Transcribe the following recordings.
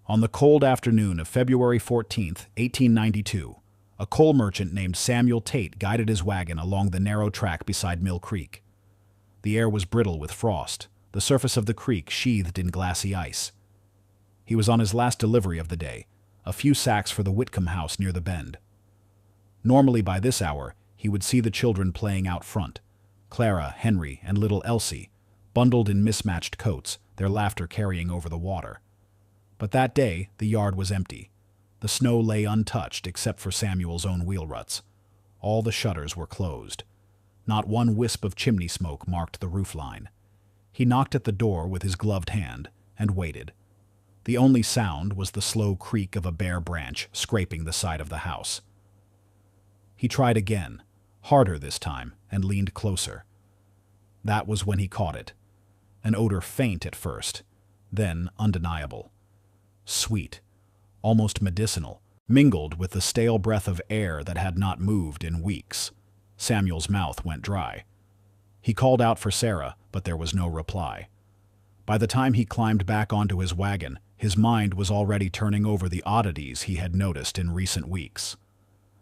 On the cold afternoon of February 14th, 1892, a coal merchant named Samuel Tate guided his wagon along the narrow track beside Mill Creek. The air was brittle with frost, the surface of the creek sheathed in glassy ice. He was on his last delivery of the day, a few sacks for the Whitcomb house near the bend. Normally by this hour, he would see the children playing out front, Clara, Henry, and little Elsie, bundled in mismatched coats, their laughter carrying over the water. But that day, the yard was empty. The snow lay untouched except for Samuel's own wheel ruts. All the shutters were closed. Not one wisp of chimney smoke marked the roofline. He knocked at the door with his gloved hand and waited. The only sound was the slow creak of a bare branch scraping the side of the house. He tried again, harder this time, and leaned closer. That was when he caught it. An odor faint at first, then undeniable. Sweet, almost medicinal, mingled with the stale breath of air that had not moved in weeks. Samuel's mouth went dry. He called out for Sarah, but there was no reply. By the time he climbed back onto his wagon, his mind was already turning over the oddities he had noticed in recent weeks.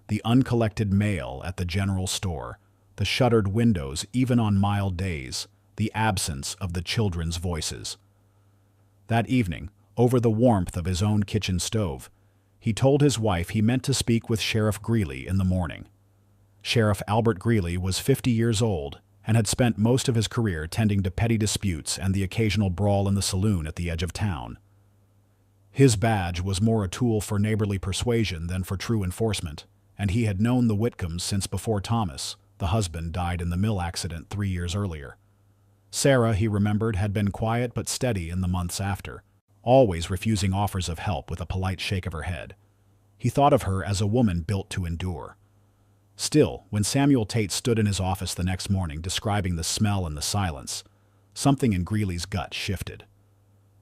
The uncollected mail at the general store, the shuttered windows even on mild days, the absence of the children's voices. That evening, over the warmth of his own kitchen stove, he told his wife he meant to speak with Sheriff Greeley in the morning. Sheriff Albert Greeley was 50 years old and had spent most of his career tending to petty disputes and the occasional brawl in the saloon at the edge of town. His badge was more a tool for neighborly persuasion than for true enforcement, and he had known the Whitcombs since before Thomas, the husband, died in the mill accident 3 years earlier. Sarah, he remembered, had been quiet but steady in the months after, always refusing offers of help with a polite shake of her head. He thought of her as a woman built to endure. Still, when Samuel Tate stood in his office the next morning describing the smell and the silence, something in Greeley's gut shifted.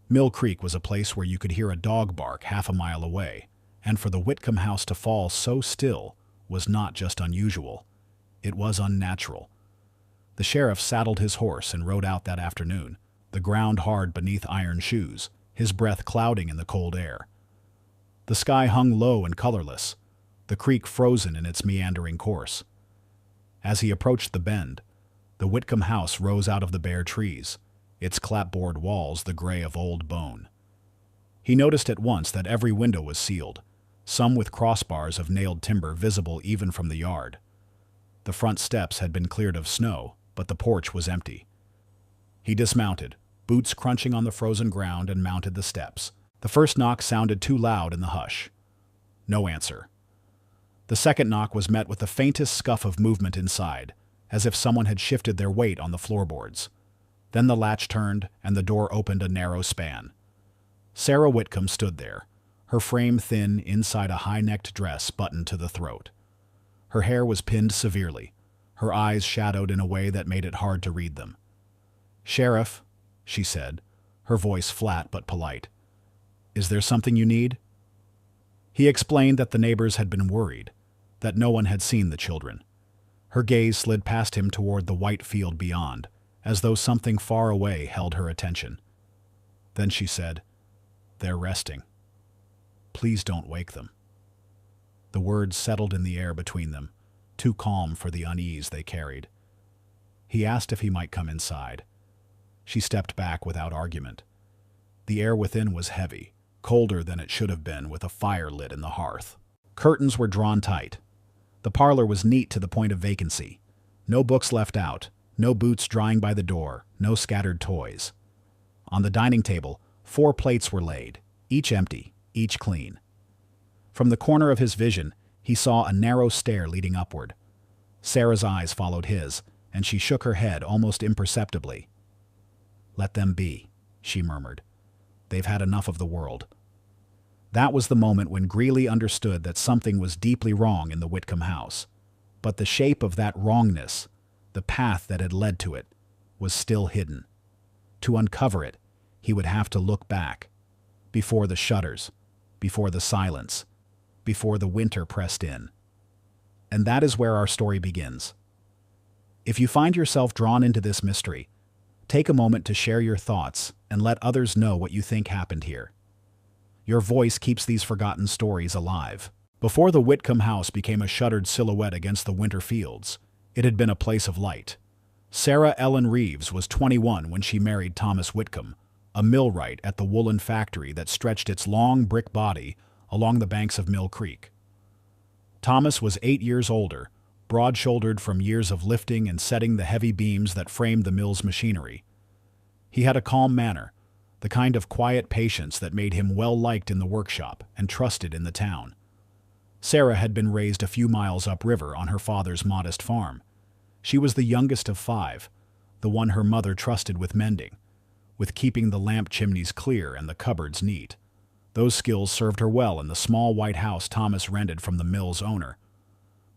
Mill Creek was a place where you could hear a dog bark half a mile away, and for the Whitcomb house to fall so still was not just unusual, it was unnatural. The sheriff saddled his horse and rode out that afternoon, the ground hard beneath iron shoes, his breath clouding in the cold air. The sky hung low and colorless, the creek frozen in its meandering course. As he approached the bend, the Whitcomb house rose out of the bare trees, its clapboard walls the gray of old bone. He noticed at once that every window was sealed, some with crossbars of nailed timber visible even from the yard. The front steps had been cleared of snow, but the porch was empty. He dismounted, boots crunching on the frozen ground, and mounted the steps. The first knock sounded too loud in the hush. No answer. The second knock was met with the faintest scuff of movement inside, as if someone had shifted their weight on the floorboards. Then the latch turned, and the door opened a narrow span. Sarah Whitcomb stood there, her frame thin inside a high-necked dress buttoned to the throat. Her hair was pinned severely, her eyes shadowed in a way that made it hard to read them. "Sheriff," she said, her voice flat but polite. "Is there something you need?" He explained that the neighbors had been worried, that no one had seen the children. Her gaze slid past him toward the white field beyond, as though something far away held her attention. Then she said, "They're resting. Please don't wake them." The words settled in the air between them, too calm for the unease they carried. He asked if he might come inside. She stepped back without argument. The air within was heavy, colder than it should have been with a fire lit in the hearth. Curtains were drawn tight. The parlor was neat to the point of vacancy. No books left out, no boots drying by the door, no scattered toys. On the dining table, 4 plates were laid, each empty, each clean. From the corner of his vision, he saw a narrow stair leading upward. Sarah's eyes followed his, and she shook her head almost imperceptibly. "Let them be," she murmured. "They've had enough of the world." That was the moment when Greeley understood that something was deeply wrong in the Whitcomb house. But the shape of that wrongness, the path that had led to it, was still hidden. To uncover it, he would have to look back, before the shutters, before the silence, before the winter pressed in. And that is where our story begins. If you find yourself drawn into this mystery, take a moment to share your thoughts and let others know what you think happened here. Your voice keeps these forgotten stories alive. Before the Whitcomb house became a shuttered silhouette against the winter fields, it had been a place of light. Sarah Ellen Reeves was 21 when she married Thomas Whitcomb, a millwright at the woolen factory that stretched its long brick body along the banks of Mill Creek. Thomas was 8 years older, broad-shouldered from years of lifting and setting the heavy beams that framed the mill's machinery. He had a calm manner, the kind of quiet patience that made him well-liked in the workshop and trusted in the town. Sarah had been raised a few miles upriver on her father's modest farm. She was the youngest of 5, the one her mother trusted with mending, with keeping the lamp chimneys clear and the cupboards neat. Those skills served her well in the small white house Thomas rented from the mill's owner.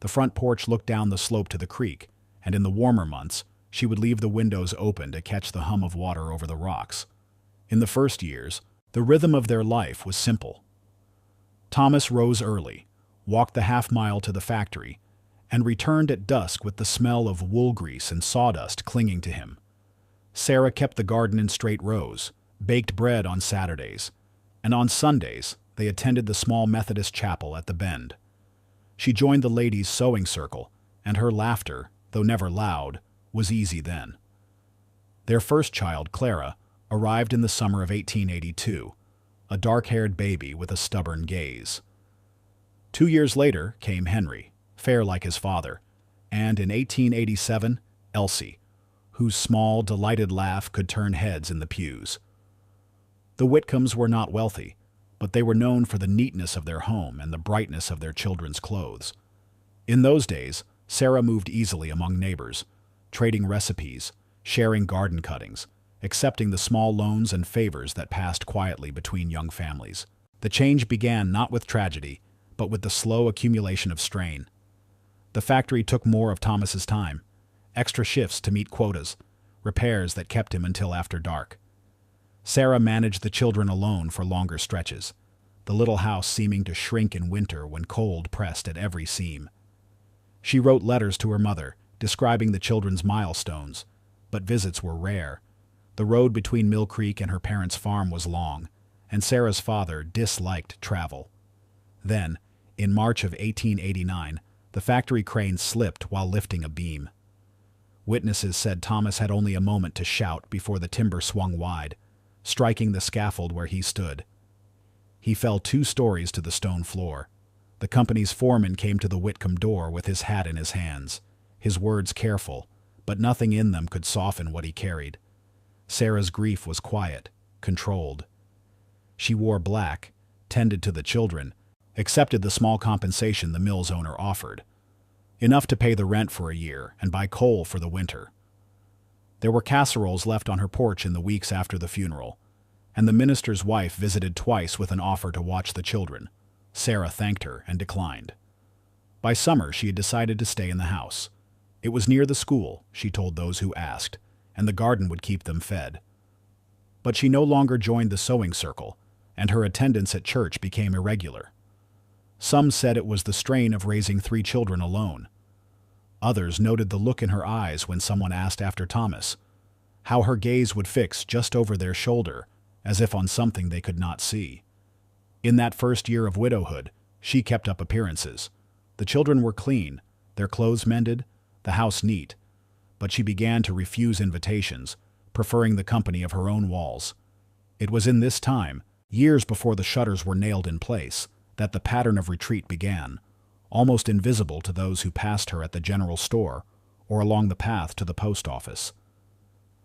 The front porch looked down the slope to the creek, and in the warmer months, she would leave the windows open to catch the hum of water over the rocks. In the first years, the rhythm of their life was simple. Thomas rose early, walked the half-mile to the factory, and returned at dusk with the smell of wool grease and sawdust clinging to him. Sarah kept the garden in straight rows, baked bread on Saturdays, and on Sundays they attended the small Methodist chapel at the Bend. She joined the ladies' sewing circle, and her laughter, though never loud, was easy then. Their first child, Clara, arrived in the summer of 1882, a dark-haired baby with a stubborn gaze. 2 years later came Henry, fair like his father, and in 1887, Elsie, whose small, delighted laugh could turn heads in the pews. The Whitcombs were not wealthy, but they were known for the neatness of their home and the brightness of their children's clothes. In those days, Sarah moved easily among neighbors, trading recipes, sharing garden cuttings, accepting the small loans and favors that passed quietly between young families. The change began not with tragedy, but with the slow accumulation of strain. The factory took more of Thomas's time, extra shifts to meet quotas, repairs that kept him until after dark. Sarah managed the children alone for longer stretches, the little house seeming to shrink in winter when cold pressed at every seam. She wrote letters to her mother, describing the children's milestones, but visits were rare. The road between Mill Creek and her parents' farm was long, and Sarah's father disliked travel. Then, in March of 1889, the factory crane slipped while lifting a beam. Witnesses said Thomas had only a moment to shout before the timber swung wide, striking the scaffold where he stood. He fell 2 stories to the stone floor. The company's foreman came to the Whitcomb door with his hat in his hands, his words careful, but nothing in them could soften what he carried. Sarah's grief was quiet, controlled. She wore black, tended to the children, accepted the small compensation the mill's owner offered, enough to pay the rent for a year and buy coal for the winter. There were casseroles left on her porch in the weeks after the funeral, and the minister's wife visited twice with an offer to watch the children. Sarah thanked her and declined. By summer, she had decided to stay in the house. It was near the school, she told those who asked, and the garden would keep them fed. But she no longer joined the sewing circle, and her attendance at church became irregular. Some said it was the strain of raising 3 children alone. Others noted the look in her eyes when someone asked after Thomas, how her gaze would fix just over their shoulder, as if on something they could not see. In that first year of widowhood, she kept up appearances. The children were clean, their clothes mended, the house neat, but she began to refuse invitations, preferring the company of her own walls. It was in this time, years before the shutters were nailed in place, that the pattern of retreat began, almost invisible to those who passed her at the general store or along the path to the post office.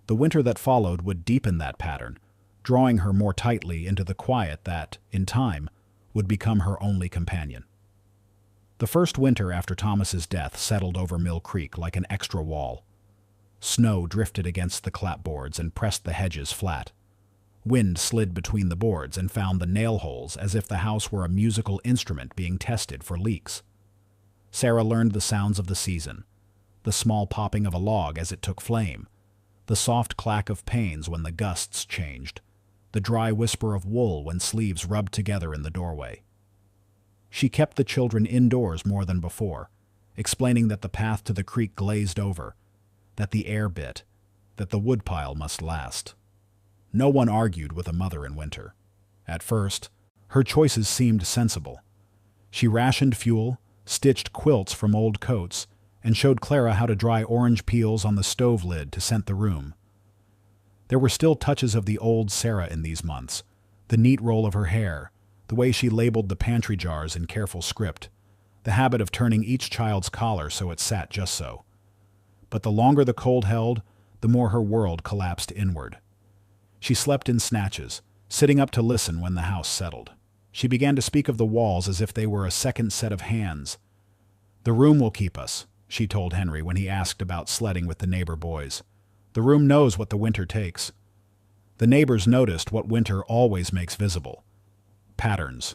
The winter that followed would deepen that pattern, drawing her more tightly into the quiet that, in time, would become her only companion. The first winter after Thomas's death settled over Mill Creek like an extra wall. Snow drifted against the clapboards and pressed the hedges flat. Wind slid between the boards and found the nail holes as if the house were a musical instrument being tested for leaks. Sarah learned the sounds of the season, the small popping of a log as it took flame, the soft clack of panes when the gusts changed, the dry whisper of wool when sleeves rubbed together in the doorway. She kept the children indoors more than before, explaining that the path to the creek glazed over, that the air bit, that the woodpile must last. No one argued with a mother in winter. At first, Her choices seemed sensible. She rationed fuel, stitched quilts from old coats, and showed Clara how to dry orange peels on the stove lid to scent the room. There were still touches of the old Sarah in these months, the neat roll of her hair, the way she labeled the pantry jars in careful script, the habit of turning each child's collar so it sat just so. But the longer the cold held, the more her world collapsed inward. She slept in snatches, sitting up to listen when the house settled. She began to speak of the walls as if they were a second set of hands. "The room will keep us," she told Henry when he asked about sledding with the neighbor boys. "The room knows what the winter takes." The neighbors noticed what winter always makes visible: patterns.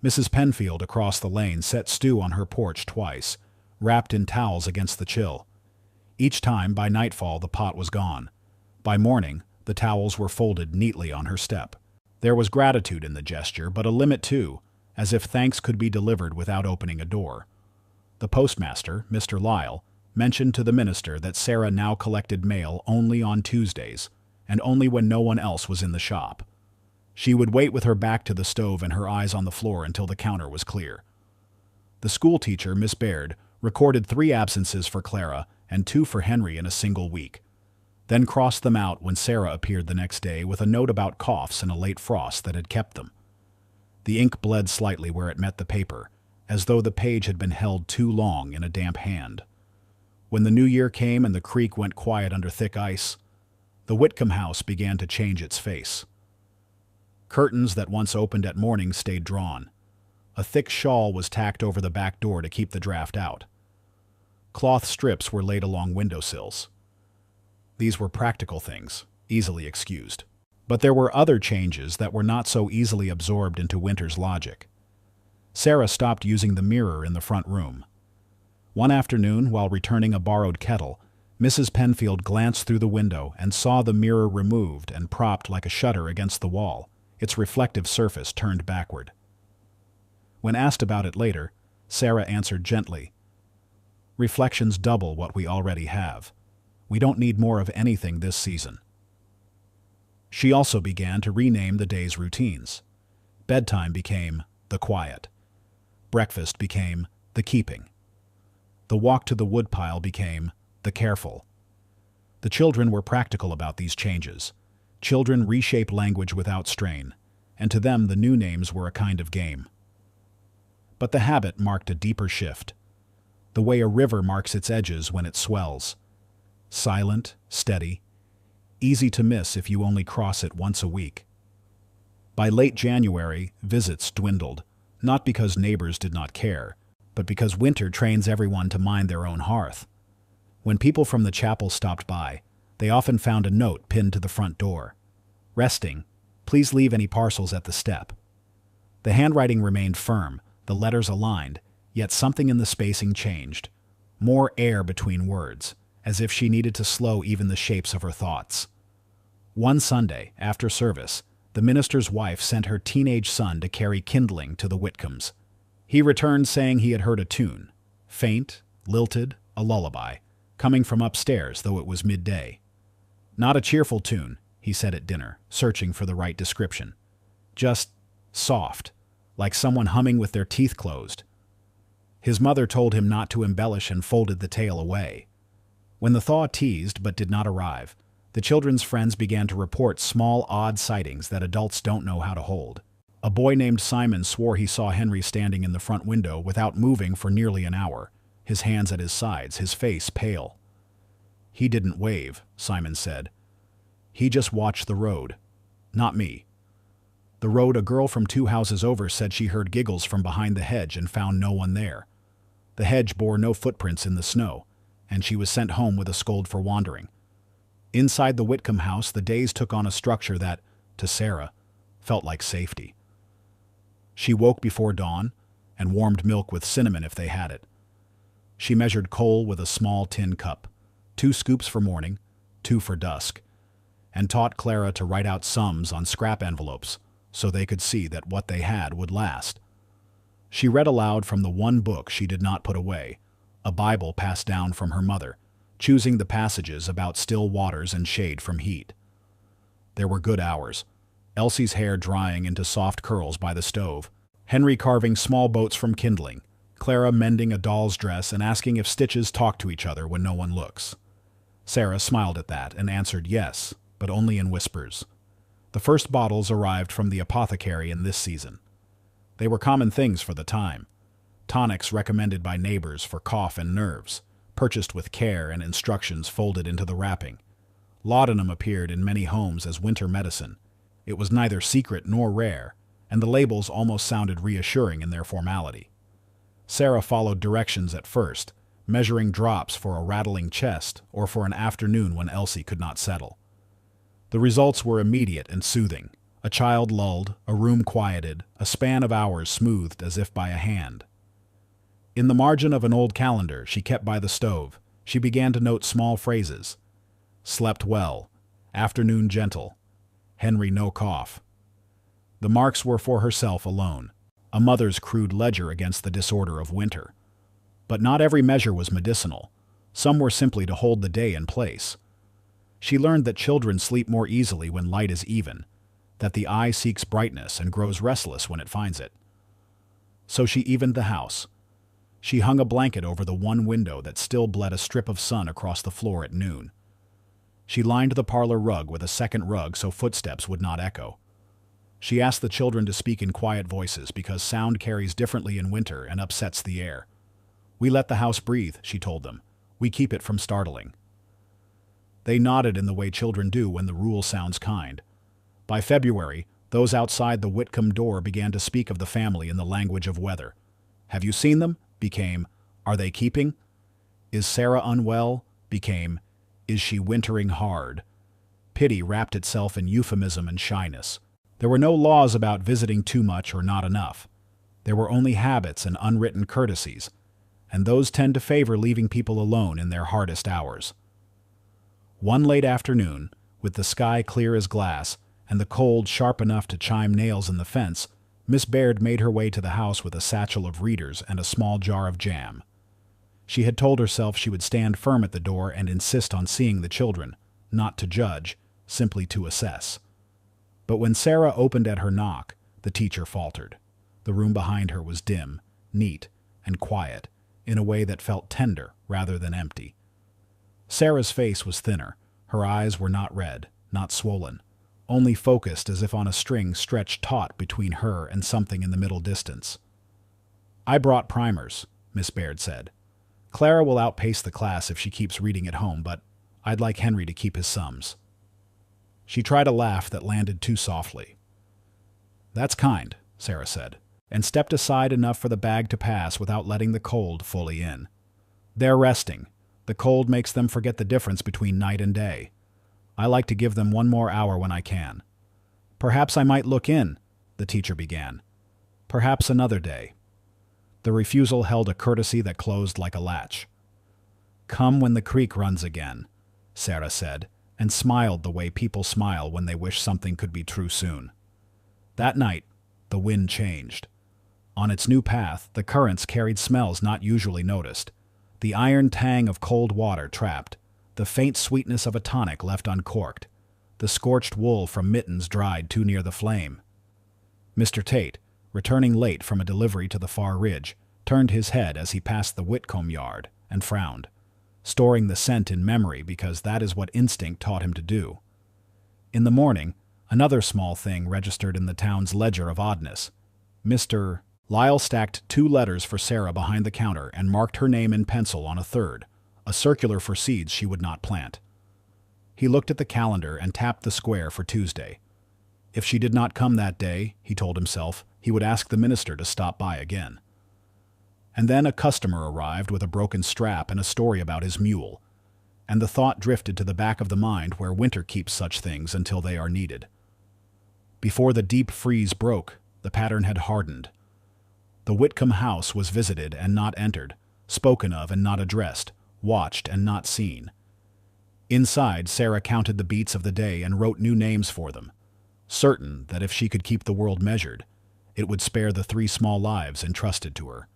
Mrs. Penfield across the lane set stew on her porch twice, wrapped in towels against the chill. Each time, by nightfall, the pot was gone. By morning, the towels were folded neatly on her step. There was gratitude in the gesture, but a limit too, as if thanks could be delivered without opening a door. The postmaster, Mr. Lyle, mentioned to the minister that Sarah now collected mail only on Tuesdays, and only when no one else was in the shop. She would wait with her back to the stove and her eyes on the floor until the counter was clear. The schoolteacher, Miss Baird, recorded 3 absences for Clara and 2 for Henry in a single week, then crossed them out when Sarah appeared the next day with a note about coughs and a late frost that had kept them. The ink bled slightly where it met the paper, as though the page had been held too long in a damp hand. When the new year came and the creek went quiet under thick ice, the Whitcomb house began to change its face. Curtains that once opened at morning stayed drawn. A thick shawl was tacked over the back door to keep the draft out. Cloth strips were laid along windowsills. These were practical things, easily excused. But there were other changes that were not so easily absorbed into winter's logic. Sarah stopped using the mirror in the front room. One afternoon, while returning a borrowed kettle, Mrs. Penfield glanced through the window and saw the mirror removed and propped like a shutter against the wall, its reflective surface turned backward. When asked about it later, Sarah answered gently, "Reflections double what we already have. We don't need more of anything this season." She also began to rename the day's routines. Bedtime became the quiet. Breakfast became the keeping. The walk to the woodpile became the careful. The children were practical about these changes. Children reshape language without strain, and to them the new names were a kind of game. But the habit marked a deeper shift, the way a river marks its edges when it swells. Silent, steady, easy to miss if you only cross it once a week. By late January, visits dwindled, not because neighbors did not care, but because winter trains everyone to mind their own hearth. When people from the chapel stopped by, they often found a note pinned to the front door. "Resting. Please leave any parcels at the step." The handwriting remained firm, the letters aligned, yet something in the spacing changed. More air between words, as if she needed to slow even the shapes of her thoughts. One Sunday, after service, the minister's wife sent her teenage son to carry kindling to the Whitcombs. He returned saying he had heard a tune, faint, lilted, a lullaby, coming from upstairs, though it was midday. "Not a cheerful tune," he said at dinner, searching for the right description. "Just soft, like someone humming with their teeth closed." His mother told him not to embellish and folded the tale away. When the thaw teased but did not arrive, the children's friends began to report small, odd sightings that adults don't know how to hold. A boy named Simon swore he saw Henry standing in the front window without moving for nearly an hour, his hands at his sides, his face pale. "He didn't wave," Simon said. "He just watched the road. Not me." The road, a girl from 2 houses over said she heard giggles from behind the hedge and found no one there. The hedge bore no footprints in the snow, and she was sent home with a scold for wandering. Inside the Whitcomb house, the days took on a structure that, to Sarah, felt like safety. She woke before dawn and warmed milk with cinnamon if they had it. She measured coal with a small tin cup, 2 scoops for morning, 2 for dusk, and taught Clara to write out sums on scrap envelopes so they could see that what they had would last. She read aloud from the one book she did not put away, a Bible passed down from her mother, choosing the passages about still waters and shade from heat. There were good hours, Elsie's hair drying into soft curls by the stove, Henry carving small boats from kindling, Clara mending a doll's dress and asking if stitches talk to each other when no one looks. Sarah smiled at that and answered yes, but only in whispers. The first bottles arrived from the apothecary in this season. They were common things for the time. Tonics recommended by neighbors for cough and nerves, purchased with care and instructions folded into the wrapping. Laudanum appeared in many homes as winter medicine. It was neither secret nor rare, and the labels almost sounded reassuring in their formality. Sarah followed directions at first, measuring drops for a rattling chest or for an afternoon when Elsie could not settle. The results were immediate and soothing. A child lulled, a room quieted, a span of hours smoothed as if by a hand. In the margin of an old calendar she kept by the stove, she began to note small phrases. Slept well. Afternoon gentle. Henry no cough. The marks were for herself alone, a mother's crude ledger against the disorder of winter. But not every measure was medicinal. Some were simply to hold the day in place. She learned that children sleep more easily when light is even, that the eye seeks brightness and grows restless when it finds it. So she evened the house. She hung a blanket over the one window that still bled a strip of sun across the floor at noon. She lined the parlor rug with a second rug so footsteps would not echo. She asked the children to speak in quiet voices because sound carries differently in winter and upsets the air. We let the house breathe, she told them. We keep it from startling. They nodded in the way children do when the rule sounds kind. By February, those outside the Whitcomb door began to speak of the family in the language of weather. Have you seen them? Became, are they keeping? Is Sarah unwell? Became, is she wintering hard? Pity wrapped itself in euphemism and shyness. There were no laws about visiting too much or not enough. There were only habits and unwritten courtesies, and those tend to favor leaving people alone in their hardest hours. One late afternoon, with the sky clear as glass and the cold sharp enough to chime nails in the fence, Miss Baird made her way to the house with a satchel of readers and a small jar of jam. She had told herself she would stand firm at the door and insist on seeing the children, not to judge, simply to assess. But when Sarah opened at her knock, the teacher faltered. The room behind her was dim, neat, and quiet, in a way that felt tender rather than empty. Sarah's face was thinner. Her eyes were not red, not swollen, only focused as if on a string stretched taut between her and something in the middle distance. I brought primers, Miss Baird said. Clara will outpace the class if she keeps reading at home, but I'd like Henry to keep his sums. She tried a laugh that landed too softly. That's kind, Sarah said, and stepped aside enough for the bag to pass without letting the cold fully in. They're resting. The cold makes them forget the difference between night and day. I like to give them one more hour when I can. Perhaps I might look in, the teacher began. Perhaps another day. The refusal held a courtesy that closed like a latch. Come when the creek runs again, Sarah said, and smiled the way people smile when they wish something could be true soon. That night, the wind changed. On its new path, the currents carried smells not usually noticed. The iron tang of cold water trapped, the faint sweetness of a tonic left uncorked, the scorched wool from mittens dried too near the flame. Mr. Tate, returning late from a delivery to the far ridge, turned his head as he passed the Whitcomb yard and frowned, storing the scent in memory because that is what instinct taught him to do. In the morning, another small thing registered in the town's ledger of oddness. Mr. Lyle stacked 2 letters for Sarah behind the counter and marked her name in pencil on a third, a circular for seeds she would not plant. He looked at the calendar and tapped the square for Tuesday. If she did not come that day, he told himself, he would ask the minister to stop by again. And then a customer arrived with a broken strap and a story about his mule, and the thought drifted to the back of the mind where winter keeps such things until they are needed. Before the deep freeze broke, the pattern had hardened. The Whitcomb house was visited and not entered, spoken of and not addressed, watched and not seen. Inside, Sarah counted the beats of the day and wrote new names for them, certain that if she could keep the world measured, it would spare the 3 small lives entrusted to her.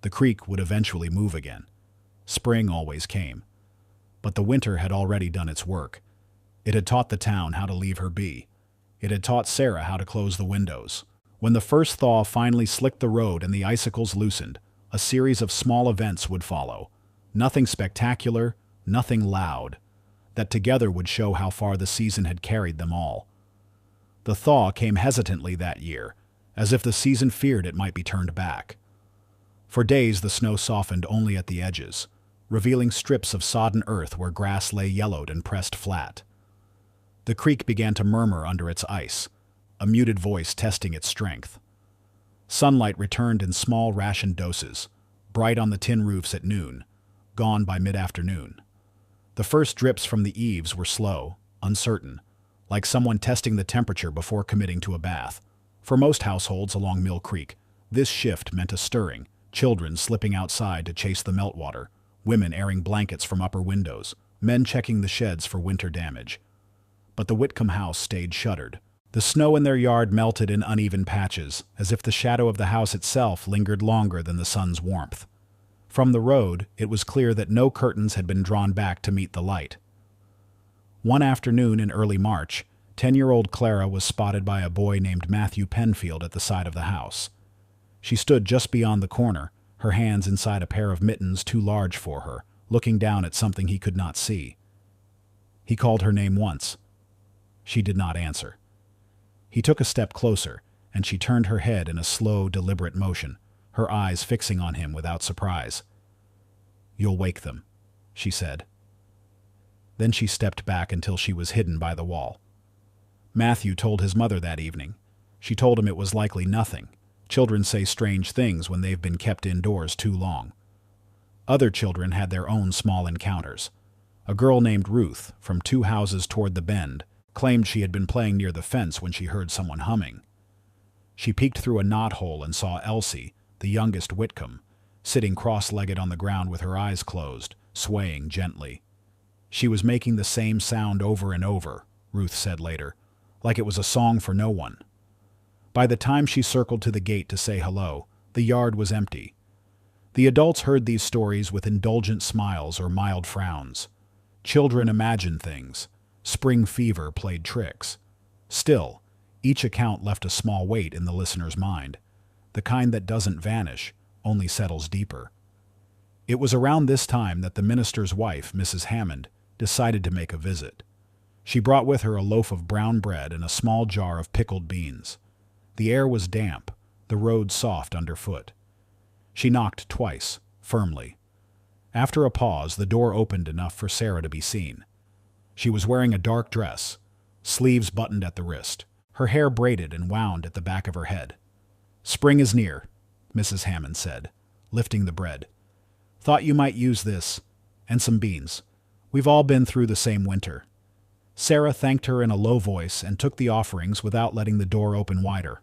The creek would eventually move again. Spring always came. But the winter had already done its work. It had taught the town how to leave her be. It had taught Sarah how to close the windows. When the first thaw finally slicked the road and the icicles loosened, a series of small events would follow. Nothing spectacular, nothing loud, that together would show how far the season had carried them all. The thaw came hesitantly that year, as if the season feared it might be turned back. For days the snow softened only at the edges, revealing strips of sodden earth where grass lay yellowed and pressed flat. The creek began to murmur under its ice, a muted voice testing its strength. Sunlight returned in small rationed doses, bright on the tin roofs at noon, gone by mid-afternoon. The first drips from the eaves were slow, uncertain, like someone testing the temperature before committing to a bath. For most households along Mill Creek, this shift meant a stirring, children slipping outside to chase the meltwater, women airing blankets from upper windows, men checking the sheds for winter damage. But the Whitcomb house stayed shuttered. The snow in their yard melted in uneven patches, as if the shadow of the house itself lingered longer than the sun's warmth. From the road, it was clear that no curtains had been drawn back to meet the light. One afternoon in early March, 10-year-old Clara was spotted by a boy named Matthew Penfield at the side of the house. She stood just beyond the corner, her hands inside a pair of mittens too large for her, looking down at something he could not see. He called her name once. She did not answer. He took a step closer, and she turned her head in a slow, deliberate motion, her eyes fixing on him without surprise. "You'll wake them," she said. Then she stepped back until she was hidden by the wall. Matthew told his mother that evening. She told him it was likely nothing. Children say strange things when they've been kept indoors too long. Other children had their own small encounters. A girl named Ruth, from 2 houses toward the bend, claimed she had been playing near the fence when she heard someone humming. She peeked through a knothole and saw Elsie, the youngest Whitcomb, sitting cross-legged on the ground with her eyes closed, swaying gently. She was making the same sound over and over, Ruth said later, like it was a song for no one. By the time she circled to the gate to say hello, the yard was empty. The adults heard these stories with indulgent smiles or mild frowns. Children imagined things. Spring fever played tricks. Still, each account left a small weight in the listener's mind, the kind that doesn't vanish, only settles deeper. It was around this time that the minister's wife, Mrs. Hammond, decided to make a visit. She brought with her a loaf of brown bread and a small jar of pickled beans. The air was damp, the road soft underfoot. She knocked twice, firmly. After a pause, the door opened enough for Sarah to be seen. She was wearing a dark dress, sleeves buttoned at the wrist, her hair braided and wound at the back of her head. "Spring is near," Mrs. Hammond said, lifting the bread. "Thought you might use this, and some beans. We've all been through the same winter." Sarah thanked her in a low voice and took the offerings without letting the door open wider.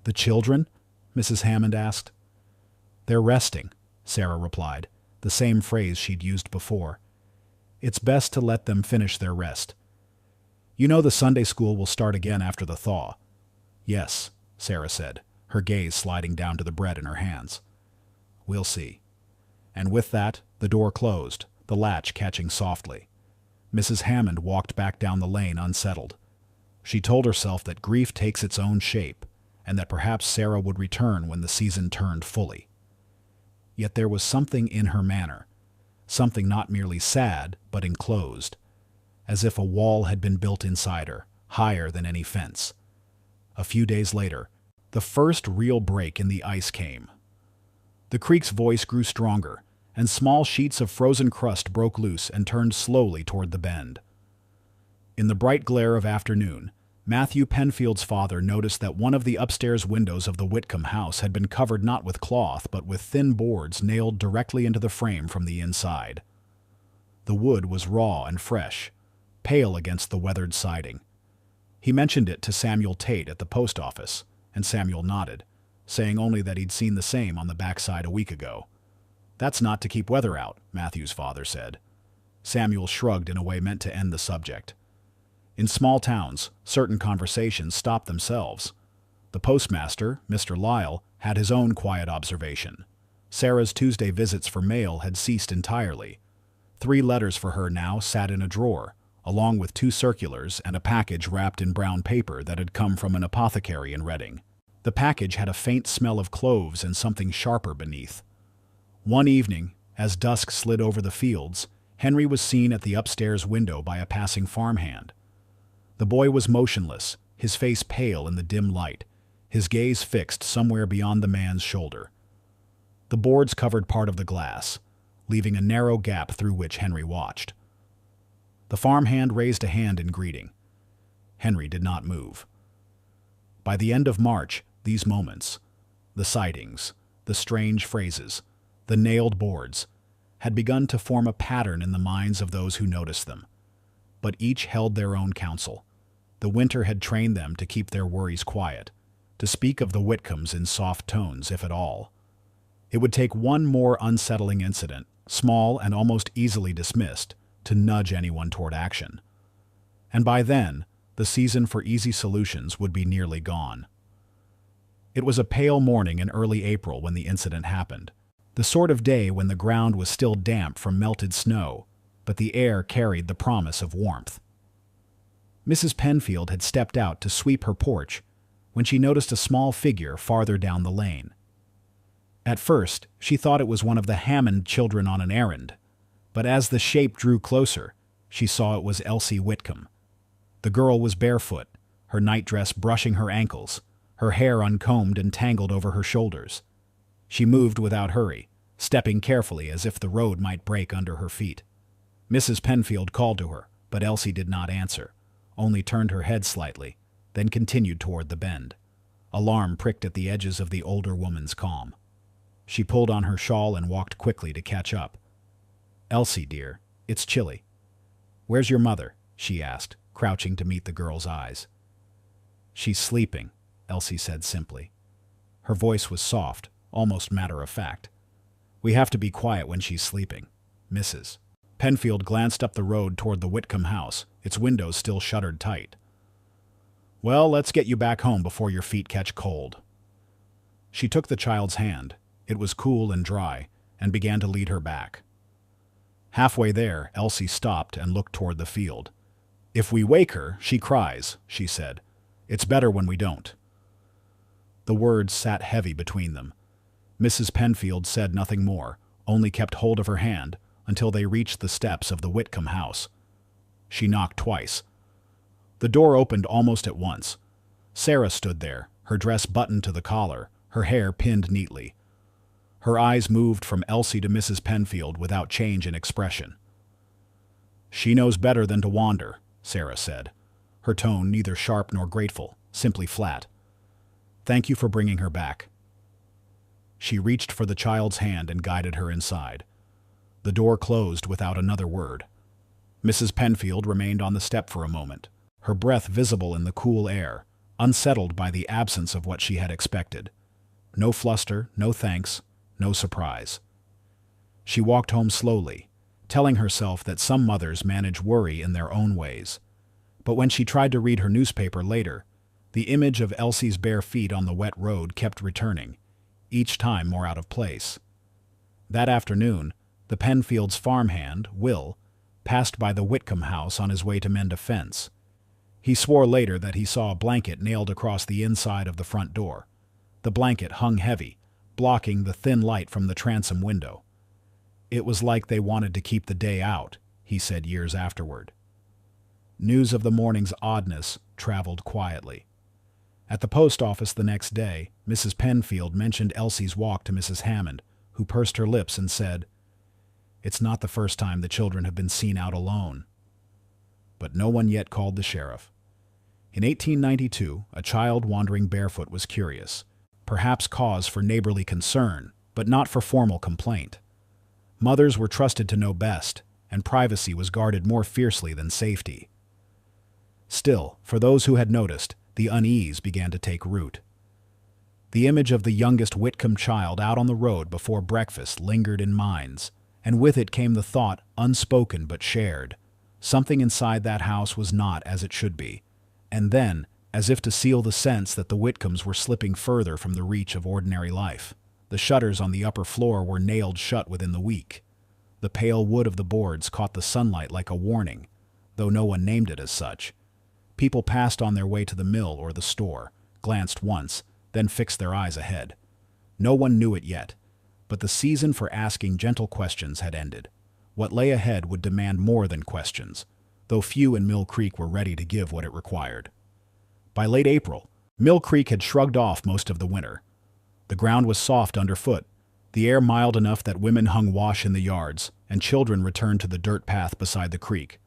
"The children?" Mrs. Hammond asked. "They're resting," Sarah replied, the same phrase she'd used before. "It's best to let them finish their rest. You know the Sunday school will start again after the thaw." "Yes," Sarah said, her gaze sliding down to the bread in her hands. "We'll see." And with that, the door closed, the latch catching softly. Mrs. Hammond walked back down the lane unsettled. She told herself that grief takes its own shape, and that perhaps Sarah would return when the season turned fully. Yet there was something in her manner, something not merely sad, but enclosed, as if a wall had been built inside her, higher than any fence. A few days later, the first real break in the ice came. The creek's voice grew stronger, and small sheets of frozen crust broke loose and turned slowly toward the bend. In the bright glare of afternoon, Matthew Penfield's father noticed that one of the upstairs windows of the Whitcomb house had been covered not with cloth but with thin boards nailed directly into the frame from the inside. The wood was raw and fresh, pale against the weathered siding. He mentioned it to Samuel Tate at the post office, and Samuel nodded, saying only that he'd seen the same on the backside a week ago. "That's not to keep weather out," Matthew's father said. Samuel shrugged in a way meant to end the subject. In small towns, certain conversations stop themselves. The postmaster, Mr. Lyle, had his own quiet observation. Sarah's Tuesday visits for mail had ceased entirely. 3 letters for her now sat in a drawer, along with 2 circulars and a package wrapped in brown paper that had come from an apothecary in Reading. The package had a faint smell of cloves and something sharper beneath. One evening, as dusk slid over the fields, Henry was seen at the upstairs window by a passing farmhand. The boy was motionless, his face pale in the dim light, his gaze fixed somewhere beyond the man's shoulder. The boards covered part of the glass, leaving a narrow gap through which Henry watched. The farmhand raised a hand in greeting. Henry did not move. By the end of March, these moments, the sightings, the strange phrases, the nailed boards, had begun to form a pattern in the minds of those who noticed them. But each held their own counsel. The winter had trained them to keep their worries quiet, to speak of the Whitcombs in soft tones, if at all. It would take one more unsettling incident, small and almost easily dismissed, to nudge anyone toward action. And by then, the season for easy solutions would be nearly gone. It was a pale morning in early April when the incident happened, the sort of day when the ground was still damp from melted snow, but the air carried the promise of warmth. Mrs. Penfield had stepped out to sweep her porch when she noticed a small figure farther down the lane. At first, she thought it was one of the Hammond children on an errand, but as the shape drew closer, she saw it was Elsie Whitcomb. The girl was barefoot, her nightdress brushing her ankles, her hair uncombed and tangled over her shoulders. She moved without hurry, stepping carefully as if the road might break under her feet. Mrs. Penfield called to her, but Elsie did not answer, only turned her head slightly, then continued toward the bend. Alarm pricked at the edges of the older woman's calm. She pulled on her shawl and walked quickly to catch up. "Elsie, dear, it's chilly. Where's your mother?" she asked, crouching to meet the girl's eyes. "She's sleeping," Elsie said simply. Her voice was soft, almost matter-of-fact. "We have to be quiet when she's sleeping, Mrs." Penfield glanced up the road toward the Whitcomb house, its windows still shuttered tight. "Well, let's get you back home before your feet catch cold." She took the child's hand. It was cool and dry, and began to lead her back. Halfway there, Elsie stopped and looked toward the field. "If we wake her, she cries," she said. "It's better when we don't." The words sat heavy between them. Mrs. Penfield said nothing more, only kept hold of her hand until they reached the steps of the Whitcomb house. She knocked twice. The door opened almost at once. Sarah stood there, her dress buttoned to the collar, her hair pinned neatly. Her eyes moved from Elsie to Mrs. Penfield without change in expression. "She knows better than to wander," Sarah said, her tone neither sharp nor grateful, simply flat. "Thank you for bringing her back." She reached for the child's hand and guided her inside. The door closed without another word. Mrs. Penfield remained on the step for a moment, her breath visible in the cool air, unsettled by the absence of what she had expected. No fluster, no thanks, no surprise. She walked home slowly, telling herself that some mothers manage worry in their own ways. But when she tried to read her newspaper later, the image of Elsie's bare feet on the wet road kept returning, each time more out of place. That afternoon, the Penfield's farmhand, Will, passed by the Whitcomb house on his way to mend a fence. He swore later that he saw a blanket nailed across the inside of the front door. The blanket hung heavy, blocking the thin light from the transom window. It was like they wanted to keep the day out, he said years afterward. News of the morning's oddness traveled quietly. At the post office the next day, Mrs. Penfield mentioned Elsie's walk to Mrs. Hammond, who pursed her lips and said, "It's not the first time the children have been seen out alone." But no one yet called the sheriff. In 1892, a child wandering barefoot was curious, perhaps cause for neighborly concern, but not for formal complaint. Mothers were trusted to know best, and privacy was guarded more fiercely than safety. Still, for those who had noticed, the unease began to take root. The image of the youngest Whitcomb child out on the road before breakfast lingered in minds, and with it came the thought, unspoken but shared. Something inside that house was not as it should be. And then, as if to seal the sense that the Whitcombs were slipping further from the reach of ordinary life, the shutters on the upper floor were nailed shut within the week. The pale wood of the boards caught the sunlight like a warning. though no one named it as such. People passed on their way to the mill or the store, glanced once, then fixed their eyes ahead. No one knew it yet, but the season for asking gentle questions had ended. What lay ahead would demand more than questions, though few in Mill Creek were ready to give what it required. By late April, Mill Creek had shrugged off most of the winter. The ground was soft underfoot, the air mild enough that women hung wash in the yards, and children returned to the dirt path beside the creek.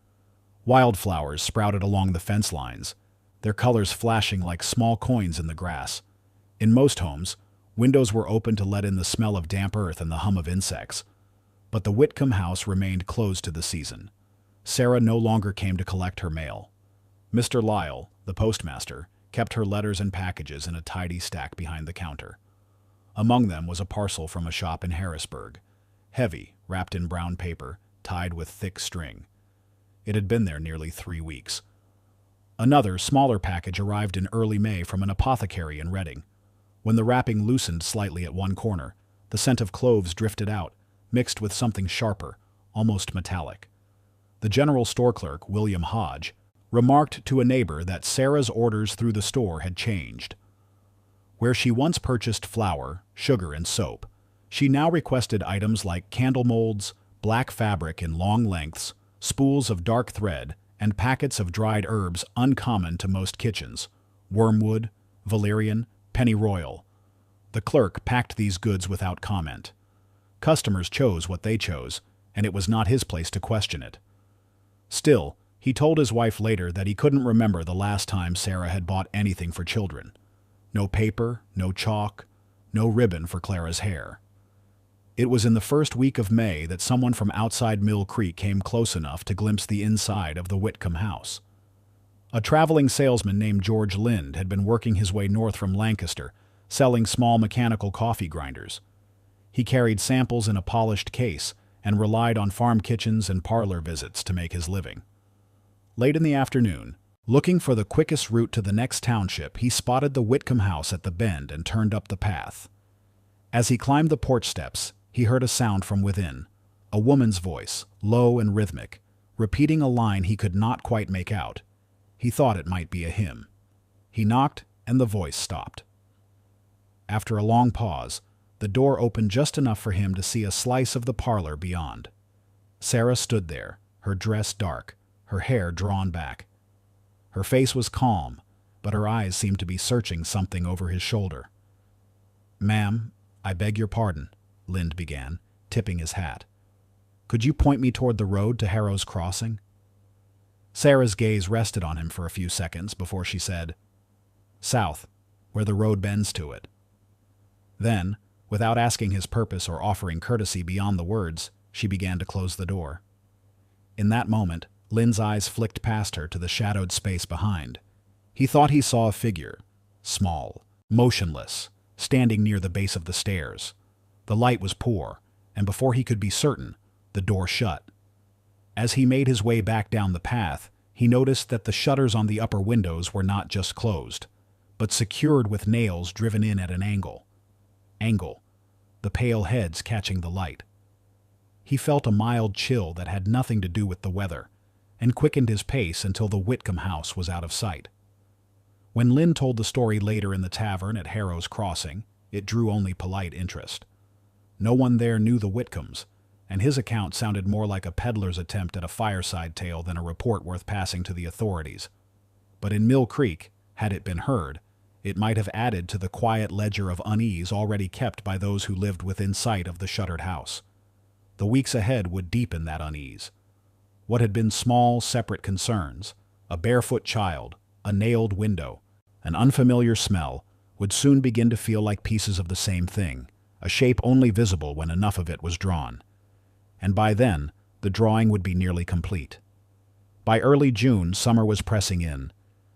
Wildflowers sprouted along the fence lines, their colors flashing like small coins in the grass. In most homes, windows were open to let in the smell of damp earth and the hum of insects. But the Whitcomb house remained closed to the season. Sarah no longer came to collect her mail. Mr. Lyle, the postmaster, kept her letters and packages in a tidy stack behind the counter. Among them was a parcel from a shop in Harrisburg, heavy, wrapped in brown paper, tied with thick string. It had been there nearly 3 weeks. Another, smaller package arrived in early May from an apothecary in Reading. When the wrapping loosened slightly at one corner, the scent of cloves drifted out, mixed with something sharper, almost metallic. The general store clerk, William Hodge, remarked to a neighbor that Sarah's orders through the store had changed. Where she once purchased flour, sugar, and soap, she now requested items like candle molds, black fabric in long lengths, spools of dark thread, and packets of dried herbs uncommon to most kitchens: wormwood, valerian, pennyroyal. The clerk packed these goods without comment. Customers chose what they chose, and it was not his place to question it. Still, he told his wife later that he couldn't remember the last time Sarah had bought anything for children. No paper, no chalk, no ribbon for Clara's hair. It was in the first week of May that someone from outside Mill Creek came close enough to glimpse the inside of the Whitcomb house. A traveling salesman named George Lind had been working his way north from Lancaster, selling small mechanical coffee grinders. He carried samples in a polished case and relied on farm kitchens and parlor visits to make his living. Late in the afternoon, looking for the quickest route to the next township, he spotted the Whitcomb house at the bend and turned up the path. As he climbed the porch steps, he heard a sound from within, a woman's voice, low and rhythmic, repeating a line he could not quite make out. He thought it might be a hymn. He knocked, and the voice stopped. After a long pause, the door opened just enough for him to see a slice of the parlor beyond. Sarah stood there, her dress dark, her hair drawn back. Her face was calm, but her eyes seemed to be searching something over his shoulder. "Ma'am, I beg your pardon," Lind began, tipping his hat. "Could you point me toward the road to Harrow's Crossing?" Sarah's gaze rested on him for a few seconds before she said, "South, where the road bends to it." Then, without asking his purpose or offering courtesy beyond the words, she began to close the door. In that moment, Lind's eyes flicked past her to the shadowed space behind. He thought he saw a figure, small, motionless, standing near the base of the stairs. The light was poor, and before he could be certain, the door shut. As he made his way back down the path, he noticed that the shutters on the upper windows were not just closed, but secured with nails driven in at an angle. The pale heads catching the light. He felt a mild chill that had nothing to do with the weather, and quickened his pace until the Whitcomb house was out of sight. When Lynn told the story later in the tavern at Harrow's Crossing, it drew only polite interest. No one there knew the Whitcombs, and his account sounded more like a peddler's attempt at a fireside tale than a report worth passing to the authorities. But in Mill Creek, had it been heard, it might have added to the quiet ledger of unease already kept by those who lived within sight of the shuttered house. The weeks ahead would deepen that unease. What had been small, separate concerns, a barefoot child, a nailed window, an unfamiliar smell, would soon begin to feel like pieces of the same thing, a shape only visible when enough of it was drawn. And by then, the drawing would be nearly complete. By early June, summer was pressing in.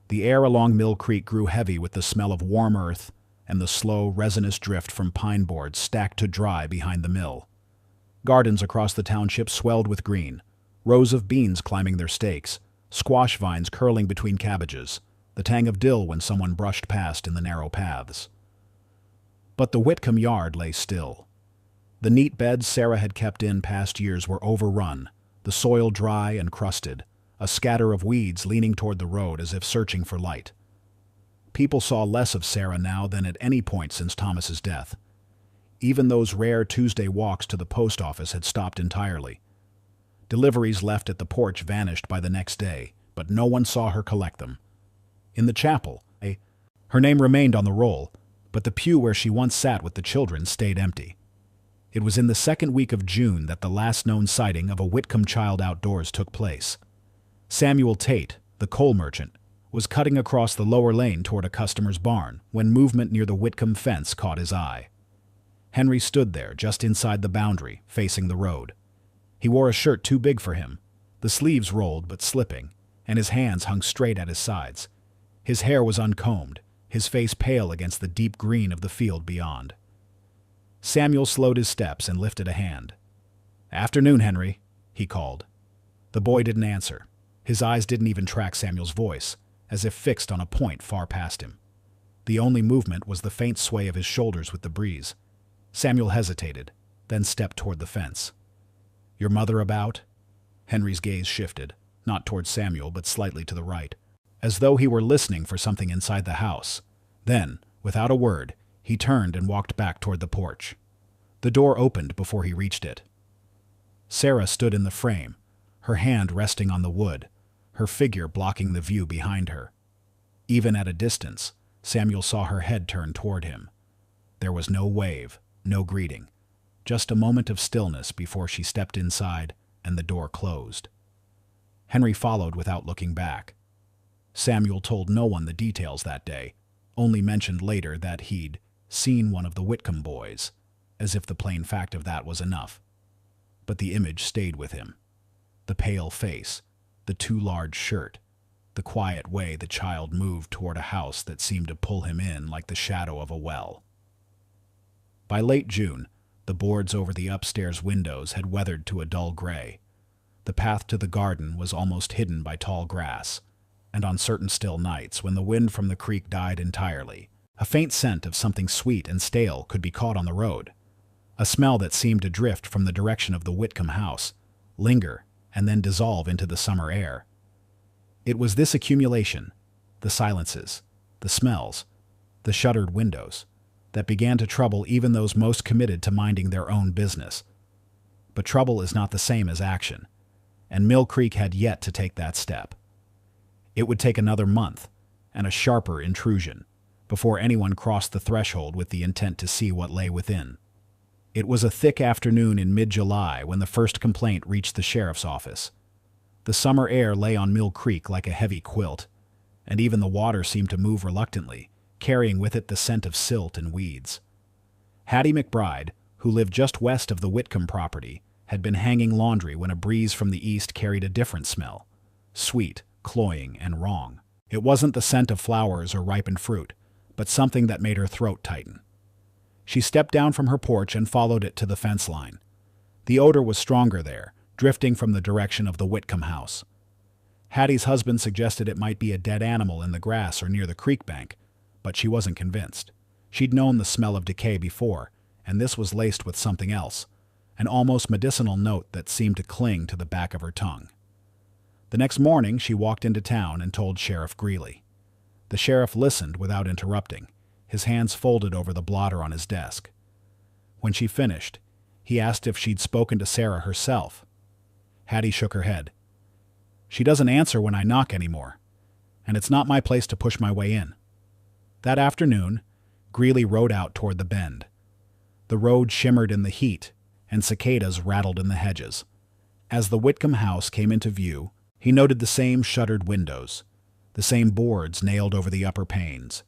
The air along Mill Creek grew heavy with the smell of warm earth and the slow, resinous drift from pine boards stacked to dry behind the mill. Gardens across the township swelled with green, rows of beans climbing their stakes, squash vines curling between cabbages, the tang of dill when someone brushed past in the narrow paths. But the Whitcomb yard lay still. The neat beds Sarah had kept in past years were overrun, the soil dry and crusted, a scatter of weeds leaning toward the road as if searching for light. People saw less of Sarah now than at any point since Thomas's death. Even those rare Tuesday walks to the post office had stopped entirely. Deliveries left at the porch vanished by the next day, but no one saw her collect them. In the chapel, her name remained on the roll, but the pew where she once sat with the children stayed empty. It was in the second week of June that the last known sighting of a Whitcomb child outdoors took place. Samuel Tate, the coal merchant, was cutting across the lower lane toward a customer's barn when movement near the Whitcomb fence caught his eye. Henry stood there, just inside the boundary, facing the road. He wore a shirt too big for him, the sleeves rolled but slipping, and his hands hung straight at his sides. His hair was uncombed, his face pale against the deep green of the field beyond. Samuel slowed his steps and lifted a hand. "Afternoon, Henry," he called. The boy didn't answer. His eyes didn't even track Samuel's voice, as if fixed on a point far past him. The only movement was the faint sway of his shoulders with the breeze. Samuel hesitated, then stepped toward the fence. "Your mother about?" Henry's gaze shifted, not toward Samuel but slightly to the right, as though he were listening for something inside the house. Then, without a word, he turned and walked back toward the porch. The door opened before he reached it. Sarah stood in the frame, her hand resting on the wood, her figure blocking the view behind her. Even at a distance, Samuel saw her head turn toward him. There was no wave, no greeting, just a moment of stillness before she stepped inside and the door closed. Henry followed without looking back. Samuel told no one the details that day, only mentioned later that he'd seen one of the Whitcomb boys, as if the plain fact of that was enough. But the image stayed with him. The pale face, the too large shirt, the quiet way the child moved toward a house that seemed to pull him in like the shadow of a well. By late June, the boards over the upstairs windows had weathered to a dull gray. The path to the garden was almost hidden by tall grass, and on certain still nights, when the wind from the creek died entirely, a faint scent of something sweet and stale could be caught on the road, a smell that seemed to drift from the direction of the Whitcomb house, linger, and then dissolve into the summer air. It was this accumulation, the silences, the smells, the shuttered windows, that began to trouble even those most committed to minding their own business. But trouble is not the same as action, and Mill Creek had yet to take that step. It would take another month, and a sharper intrusion, before anyone crossed the threshold with the intent to see what lay within. It was a thick afternoon in mid-July when the first complaint reached the sheriff's office. The summer air lay on Mill Creek like a heavy quilt, and even the water seemed to move reluctantly, carrying with it the scent of silt and weeds. Hattie McBride, who lived just west of the Whitcomb property, had been hanging laundry when a breeze from the east carried a different smell, sweet, cloying, and wrong. It wasn't the scent of flowers or ripened fruit, but something that made her throat tighten. She stepped down from her porch and followed it to the fence line. The odor was stronger there, drifting from the direction of the Whitcomb house. Hattie's husband suggested it might be a dead animal in the grass or near the creek bank, but she wasn't convinced. She'd known the smell of decay before, and this was laced with something else, an almost medicinal note that seemed to cling to the back of her tongue. The next morning, she walked into town and told Sheriff Greeley. The sheriff listened without interrupting, his hands folded over the blotter on his desk. When she finished, he asked if she'd spoken to Sarah herself. Hattie shook her head. "She doesn't answer when I knock anymore, and it's not my place to push my way in." That afternoon, Greeley rode out toward the bend. The road shimmered in the heat, and cicadas rattled in the hedges. As the Whitcomb house came into view, he noted the same shuttered windows, the same boards nailed over the upper panes.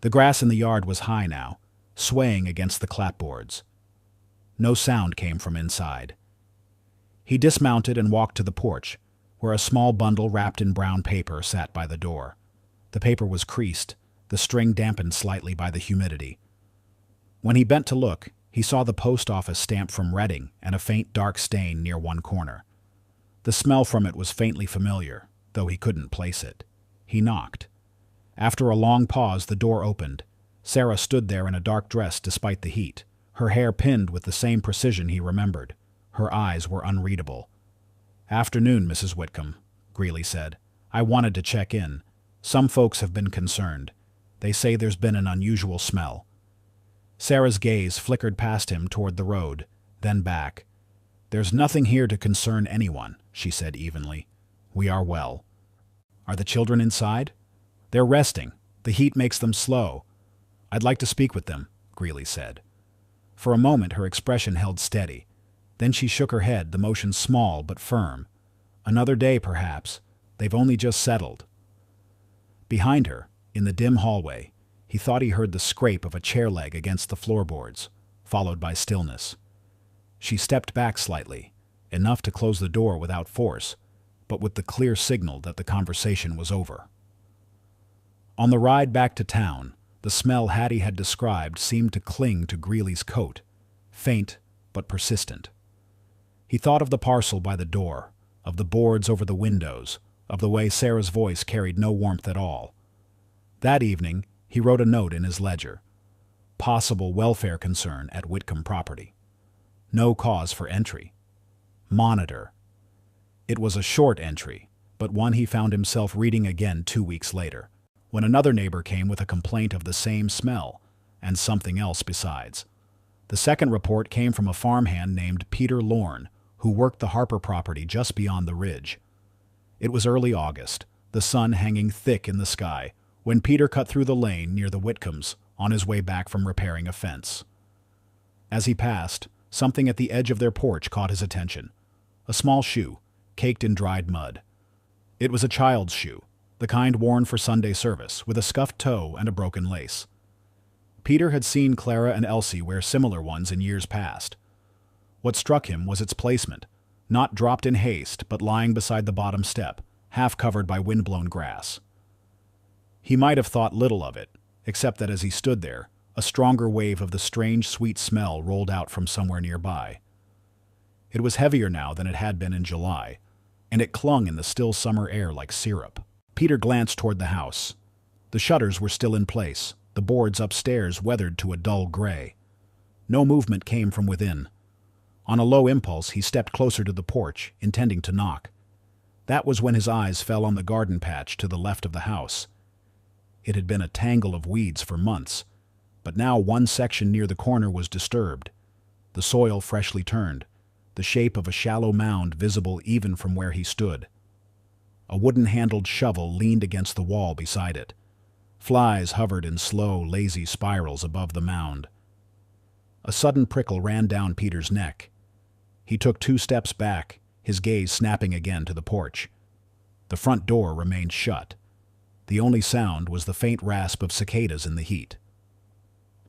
The grass in the yard was high now, swaying against the clapboards. No sound came from inside. He dismounted and walked to the porch, where a small bundle wrapped in brown paper sat by the door. The paper was creased, the string dampened slightly by the humidity. When he bent to look, he saw the post office stamp from Reading and a faint dark stain near one corner. The smell from it was faintly familiar, though he couldn't place it. He knocked. After a long pause, the door opened. Sarah stood there in a dark dress despite the heat, her hair pinned with the same precision he remembered. Her eyes were unreadable. "Afternoon, Mrs. Whitcomb," Greeley said. "I wanted to check in. Some folks have been concerned. They say there's been an unusual smell." Sarah's gaze flickered past him toward the road, then back. "There's nothing here to concern anyone," she said evenly. "We are well." "Are the children inside?" "They're resting. The heat makes them slow." "I'd like to speak with them," Greeley said. For a moment her expression held steady. Then she shook her head, the motion small but firm. "Another day, perhaps. They've only just settled." Behind her, in the dim hallway, he thought he heard the scrape of a chair leg against the floorboards, followed by stillness. She stepped back slightly, enough to close the door without force, but with the clear signal that the conversation was over. On the ride back to town, the smell Hattie had described seemed to cling to Greeley's coat, faint but persistent. He thought of the parcel by the door, of the boards over the windows, of the way Sarah's voice carried no warmth at all. That evening, he wrote a note in his ledger. Possible welfare concern at Whitcomb property. No cause for entry. Monitor. It was a short entry, but one he found himself reading again 2 weeks later, when another neighbor came with a complaint of the same smell, and something else besides. The second report came from a farmhand named Peter Lorne, who worked the Harper property just beyond the ridge. It was early August, the sun hanging thick in the sky, when Peter cut through the lane near the Whitcombs on his way back from repairing a fence. As he passed, something at the edge of their porch caught his attention. A small shoe, caked in dried mud. It was a child's shoe, the kind worn for Sunday service, with a scuffed toe and a broken lace. Peter had seen Clara and Elsie wear similar ones in years past. What struck him was its placement, not dropped in haste, but lying beside the bottom step, half covered by wind-blown grass. He might have thought little of it, except that as he stood there, a stronger wave of the strange sweet smell rolled out from somewhere nearby. It was heavier now than it had been in July, and it clung in the still summer air like syrup. Peter glanced toward the house. The shutters were still in place, the boards upstairs weathered to a dull gray. No movement came from within. On a low impulse, he stepped closer to the porch, intending to knock. That was when his eyes fell on the garden patch to the left of the house. It had been a tangle of weeds for months, but now one section near the corner was disturbed, the soil freshly turned, the shape of a shallow mound visible even from where he stood. A wooden-handled shovel leaned against the wall beside it. Flies hovered in slow, lazy spirals above the mound. A sudden prickle ran down Peter's neck. He took 2 steps back, his gaze snapping again to the porch. The front door remained shut. The only sound was the faint rasp of cicadas in the heat.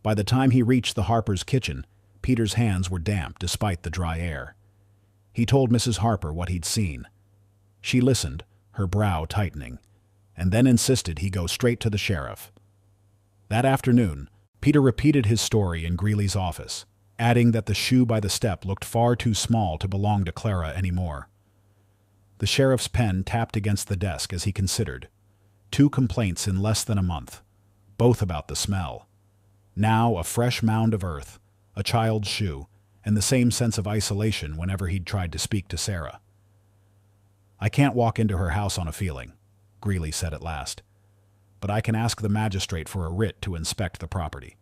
By the time he reached the Harper's kitchen, Peter's hands were damp despite the dry air. He told Mrs. Harper what he'd seen. She listened, her brow tightening, and then insisted he go straight to the sheriff. That afternoon, Peter repeated his story in Greeley's office, adding that the shoe by the step looked far too small to belong to Clara anymore. The sheriff's pen tapped against the desk as he considered. 2 complaints in less than a month, both about the smell. Now a fresh mound of earth, a child's shoe, and the same sense of isolation whenever he'd tried to speak to Sarah. "I can't walk into her house on a feeling," Greeley said at last, "but I can ask the magistrate for a writ to inspect the property.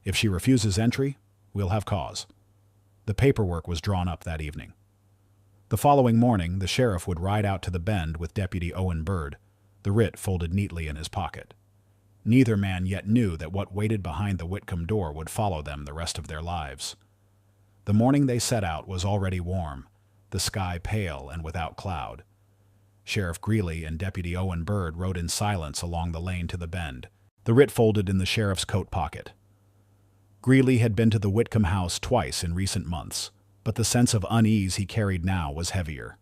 If she refuses entry, we'll have cause." The paperwork was drawn up that evening. The following morning, the sheriff would ride out to the Bend with Deputy Owen Bird, the writ folded neatly in his pocket. Neither man yet knew that what waited behind the Whitcomb door would follow them the rest of their lives. The morning they set out was already warm, the sky pale and without cloud. Sheriff Greeley and Deputy Owen Bird rode in silence along the lane to the Bend, the writ folded in the sheriff's coat pocket. Greeley had been to the Whitcomb house twice in recent months, but the sense of unease he carried now was heavier.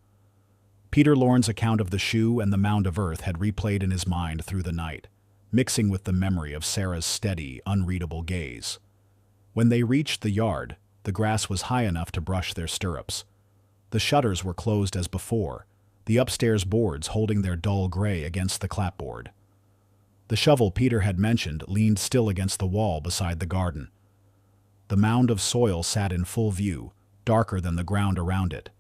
Peter Lorne's account of the shoe and the mound of earth had replayed in his mind through the night, mixing with the memory of Sarah's steady, unreadable gaze. When they reached the yard, the grass was high enough to brush their stirrups. The shutters were closed as before, the upstairs boards holding their dull gray against the clapboard. The shovel Peter had mentioned leaned still against the wall beside the garden. The mound of soil sat in full view, darker than the ground around it.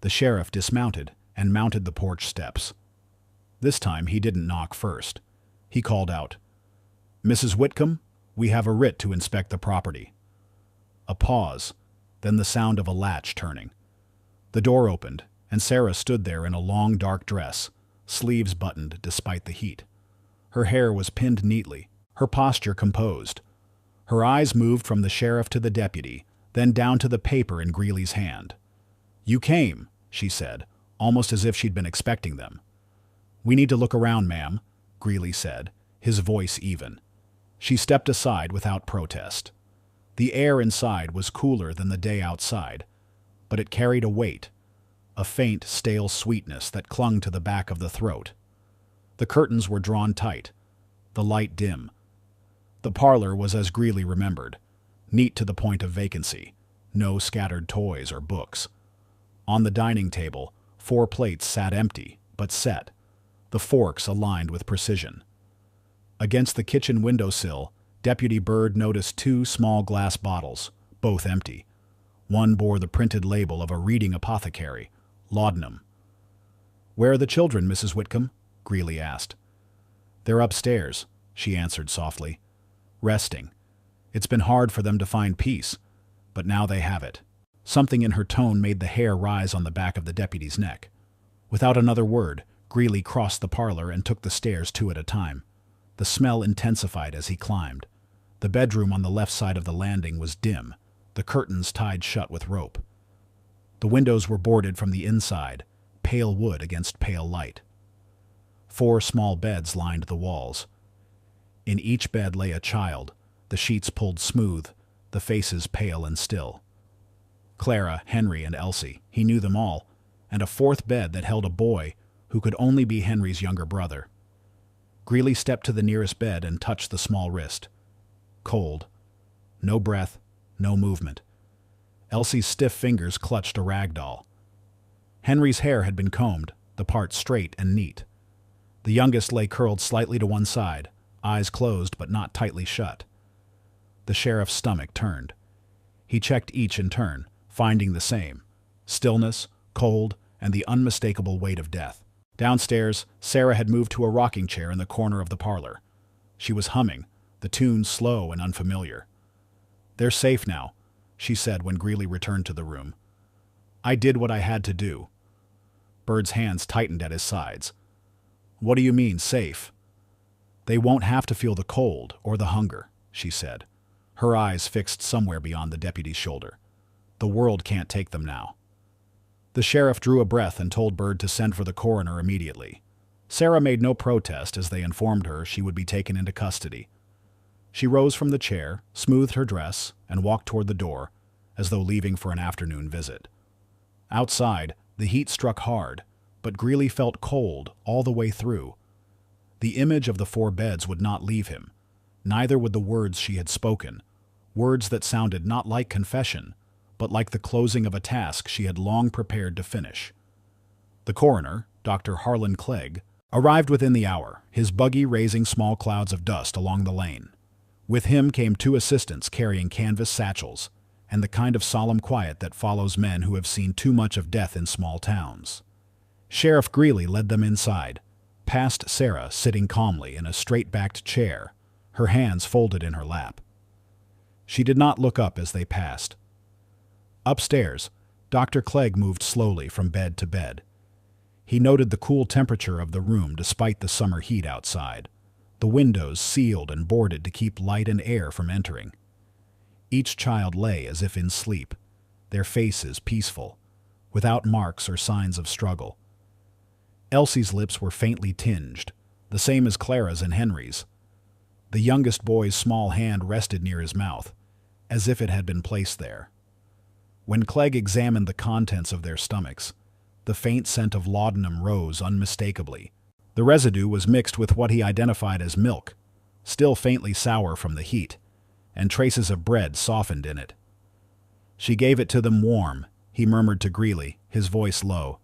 The sheriff dismounted and mounted the porch steps. This time he didn't knock first. He called out, "Mrs. Whitcomb, we have a writ to inspect the property." A pause, then the sound of a latch turning. The door opened, and Sarah stood there in a long dark dress, sleeves buttoned despite the heat. Her hair was pinned neatly, her posture composed. Her eyes moved from the sheriff to the deputy, then down to the paper in Greeley's hand. "You came," she said, almost as if she'd been expecting them. "We need to look around, ma'am," Greeley said, his voice even. She stepped aside without protest. The air inside was cooler than the day outside, but it carried a weight, a faint, stale sweetness that clung to the back of the throat. The curtains were drawn tight, the light dim. The parlor was as Greeley remembered, neat to the point of vacancy, no scattered toys or books. On the dining table, 4 plates sat empty, but set, the forks aligned with precision. Against the kitchen windowsill, Deputy Byrd noticed 2 small glass bottles, both empty. One bore the printed label of a reading apothecary, laudanum. "Where are the children, Mrs. Whitcomb?" Greeley asked. "They're upstairs," she answered softly. "Resting. It's been hard for them to find peace, but now they have it." Something in her tone made the hair rise on the back of the deputy's neck. Without another word, Greeley crossed the parlor and took the stairs 2 at a time. The smell intensified as he climbed. The bedroom on the left side of the landing was dim, the curtains tied shut with rope. The windows were boarded from the inside, pale wood against pale light. 4 small beds lined the walls. In each bed lay a child, the sheets pulled smooth, the faces pale and still. Clara, Henry, and Elsie, he knew them all, and a 4th bed that held a boy who could only be Henry's younger brother. Greeley stepped to the nearest bed and touched the small wrist. Cold. No breath, no movement. Elsie's stiff fingers clutched a rag doll. Henry's hair had been combed, the part straight and neat. The youngest lay curled slightly to one side, eyes closed but not tightly shut. The sheriff's stomach turned. He checked each in turn, finding the same: stillness, cold, and the unmistakable weight of death. Downstairs, Sarah had moved to a rocking chair in the corner of the parlor. She was humming, the tune slow and unfamiliar. "They're safe now," she said when Greeley returned to the room. "I did what I had to do." Byrd's hands tightened at his sides. "What do you mean, safe?" "They won't have to feel the cold or the hunger," she said, her eyes fixed somewhere beyond the deputy's shoulder. "The world can't take them now." The sheriff drew a breath and told Byrd to send for the coroner immediately. Sarah made no protest as they informed her she would be taken into custody. She rose from the chair, smoothed her dress, and walked toward the door, as though leaving for an afternoon visit. Outside, the heat struck hard, but Greeley felt cold all the way through. The image of the 4 beds would not leave him, neither would the words she had spoken, words that sounded not like confession, but like the closing of a task she had long prepared to finish. The coroner, Dr. Harlan Clegg, arrived within the hour, his buggy raising small clouds of dust along the lane. With him came 2 assistants carrying canvas satchels, and the kind of solemn quiet that follows men who have seen too much of death in small towns. Sheriff Greeley led them inside, past Sarah sitting calmly in a straight-backed chair, her hands folded in her lap. She did not look up as they passed. Upstairs, Dr. Clegg moved slowly from bed to bed. He noted the cool temperature of the room despite the summer heat outside, the windows sealed and boarded to keep light and air from entering. Each child lay as if in sleep, their faces peaceful, without marks or signs of struggle. Elsie's lips were faintly tinged, the same as Clara's and Henry's. The youngest boy's small hand rested near his mouth, as if it had been placed there. When Clegg examined the contents of their stomachs, the faint scent of laudanum rose unmistakably. The residue was mixed with what he identified as milk, still faintly sour from the heat, and traces of bread softened in it. "She gave it to them warm," he murmured to Greeley, his voice low,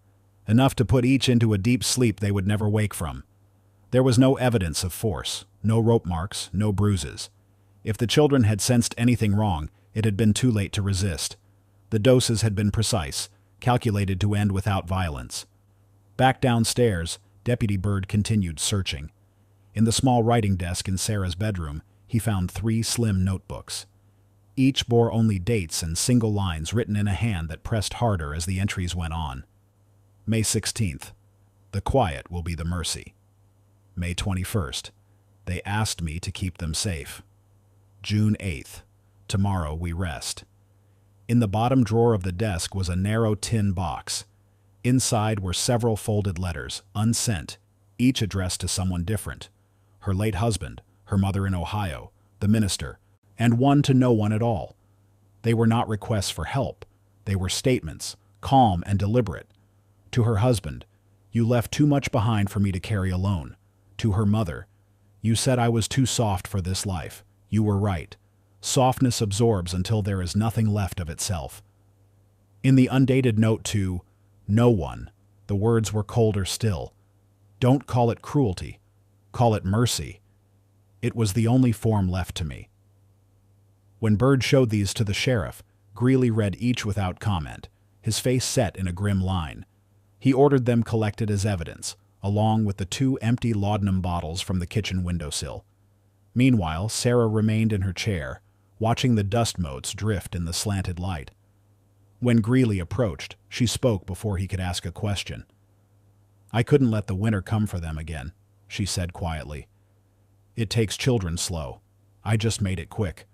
"enough to put each into a deep sleep they would never wake from. There was no evidence of force, no rope marks, no bruises. If the children had sensed anything wrong, it had been too late to resist. The doses had been precise, calculated to end without violence. Back downstairs, Deputy Bird continued searching. In the small writing desk in Sarah's bedroom, he found 3 slim notebooks. Each bore only dates and single lines written in a hand that pressed harder as the entries went on. May 16th. The quiet will be the mercy. May 21st. They asked me to keep them safe. June 8th. Tomorrow we rest. In the bottom drawer of the desk was a narrow tin box. Inside were several folded letters, unsent, each addressed to someone different. Her late husband, her mother in Ohio, the minister, and one to no one at all. They were not requests for help. They were statements, calm and deliberate. To her husband, "You left too much behind for me to carry alone." To her mother, "You said I was too soft for this life. You were right. Softness absorbs until there is nothing left of itself." In the undated note to no one, the words were colder still. "Don't call it cruelty. Call it mercy." It was the only form left to me. When Bird showed these to the sheriff, Greeley read each without comment, his face set in a grim line. He ordered them collected as evidence, along with the 2 empty laudanum bottles from the kitchen windowsill. Meanwhile, Sarah remained in her chair, watching the dust motes drift in the slanted light. When Greeley approached, she spoke before he could ask a question. "I couldn't let the winter come for them again," she said quietly. "It takes children slow. I just made it quick."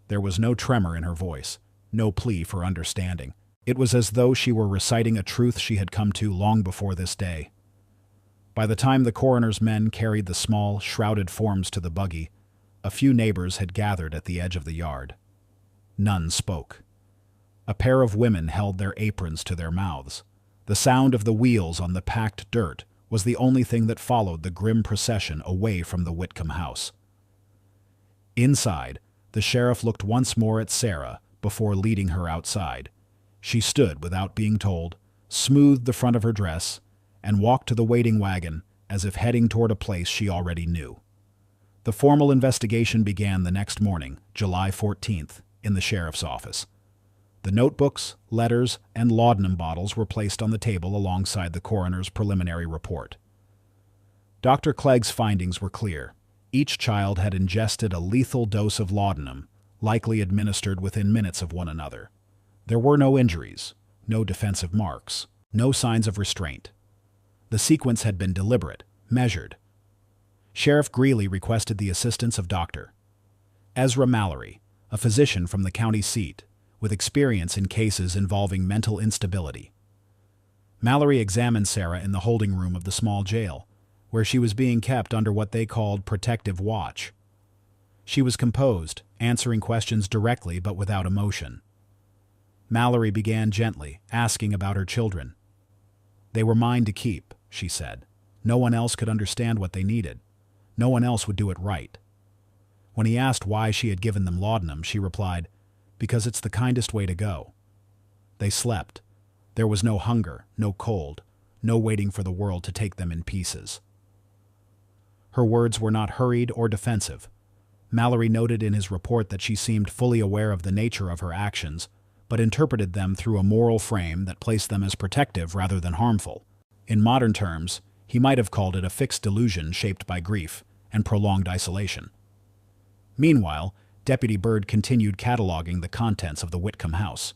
There was no tremor in her voice, no plea for understanding. It was as though she were reciting a truth she had come to long before this day. By the time the coroner's men carried the small, shrouded forms to the buggy, a few neighbors had gathered at the edge of the yard. None spoke. A pair of women held their aprons to their mouths. The sound of the wheels on the packed dirt was the only thing that followed the grim procession away from the Whitcomb house. Inside, the sheriff looked once more at Sarah before leading her outside. She stood without being told, smoothed the front of her dress, and walked to the waiting wagon as if heading toward a place she already knew. The formal investigation began the next morning, July 14th, in the sheriff's office. The notebooks, letters, and laudanum bottles were placed on the table alongside the coroner's preliminary report. Dr. Clegg's findings were clear. Each child had ingested a lethal dose of laudanum, likely administered within minutes of one another. There were no injuries, no defensive marks, no signs of restraint. The sequence had been deliberate, measured. Sheriff Greeley requested the assistance of Dr. Ezra Mallory, a physician from the county seat, with experience in cases involving mental instability. Mallory examined Sarah in the holding room of the small jail, where she was being kept under what they called protective watch. She was composed, answering questions directly but without emotion. Mallory began gently, asking about her children. "They were mine to keep," she said. "No one else could understand what they needed. No one else would do it right." When he asked why she had given them laudanum, she replied, "Because it's the kindest way to go." They slept. There was no hunger, no cold, no waiting for the world to take them in pieces. Her words were not hurried or defensive. Mallory noted in his report that she seemed fully aware of the nature of her actions, but interpreted them through a moral frame that placed them as protective rather than harmful. In modern terms, he might have called it a fixed delusion shaped by grief and prolonged isolation. Meanwhile, Deputy Bird continued cataloging the contents of the Whitcomb house.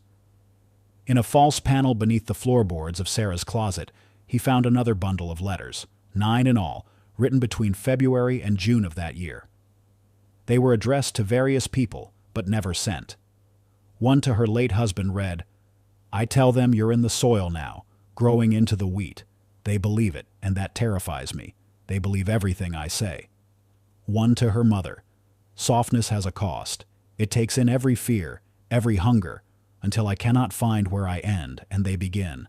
In a false panel beneath the floorboards of Sarah's closet, he found another bundle of letters, 9 in all, written between February and June of that year. They were addressed to various people, but never sent. One to her late husband read, "I tell them you're in the soil now, growing into the wheat. They believe it, and that terrifies me. They believe everything I say." One to her mother, "Softness has a cost. It takes in every fear, every hunger, until I cannot find where I end and they begin."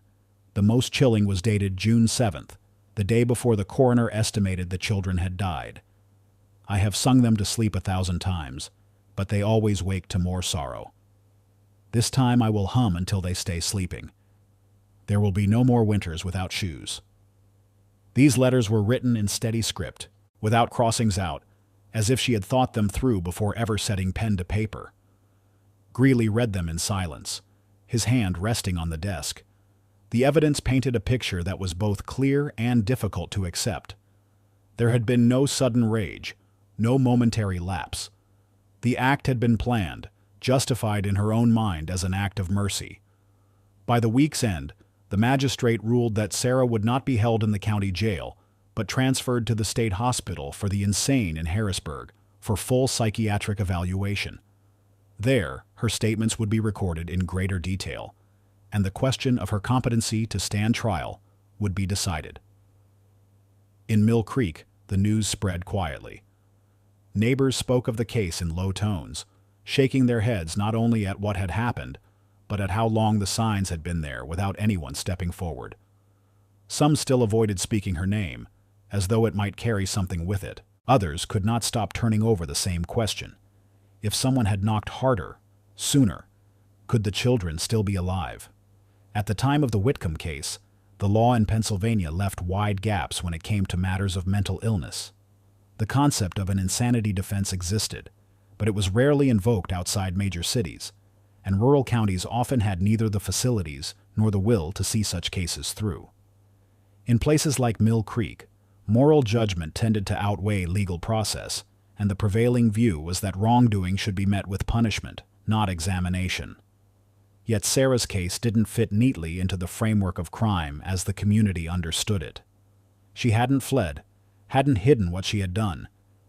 The most chilling was dated June 7th, the day before the coroner estimated the children had died. "I have sung them to sleep 1,000 times, but they always wake to more sorrow. This time I will hum until they stay sleeping. There will be no more winters without shoes." These letters were written in steady script, without crossings out, as if she had thought them through before ever setting pen to paper. Greeley read them in silence, his hand resting on the desk. The evidence painted a picture that was both clear and difficult to accept. There had been no sudden rage, no momentary lapse. The act had been planned, justified in her own mind as an act of mercy. By the week's end, the magistrate ruled that Sarah would not be held in the county jail, but transferred to the state hospital for the insane in Harrisburg for full psychiatric evaluation. There, her statements would be recorded in greater detail, and the question of her competency to stand trial would be decided. In Mill Creek, the news spread quietly. Neighbors spoke of the case in low tones, shaking their heads not only at what had happened, but at how long the signs had been there without anyone stepping forward. Some still avoided speaking her name, as though it might carry something with it. Others could not stop turning over the same question. If someone had knocked harder, sooner, could the children still be alive? At the time of the Whitcomb case, the law in Pennsylvania left wide gaps when it came to matters of mental illness. The concept of an insanity defense existed, but it was rarely invoked outside major cities, and rural counties often had neither the facilities nor the will to see such cases through. In places like Mill Creek, moral judgment tended to outweigh legal process, and the prevailing view was that wrongdoing should be met with punishment, not examination. Yet Sarah's case didn't fit neatly into the framework of crime as the community understood it. She hadn't fled, hadn't hidden what she had done,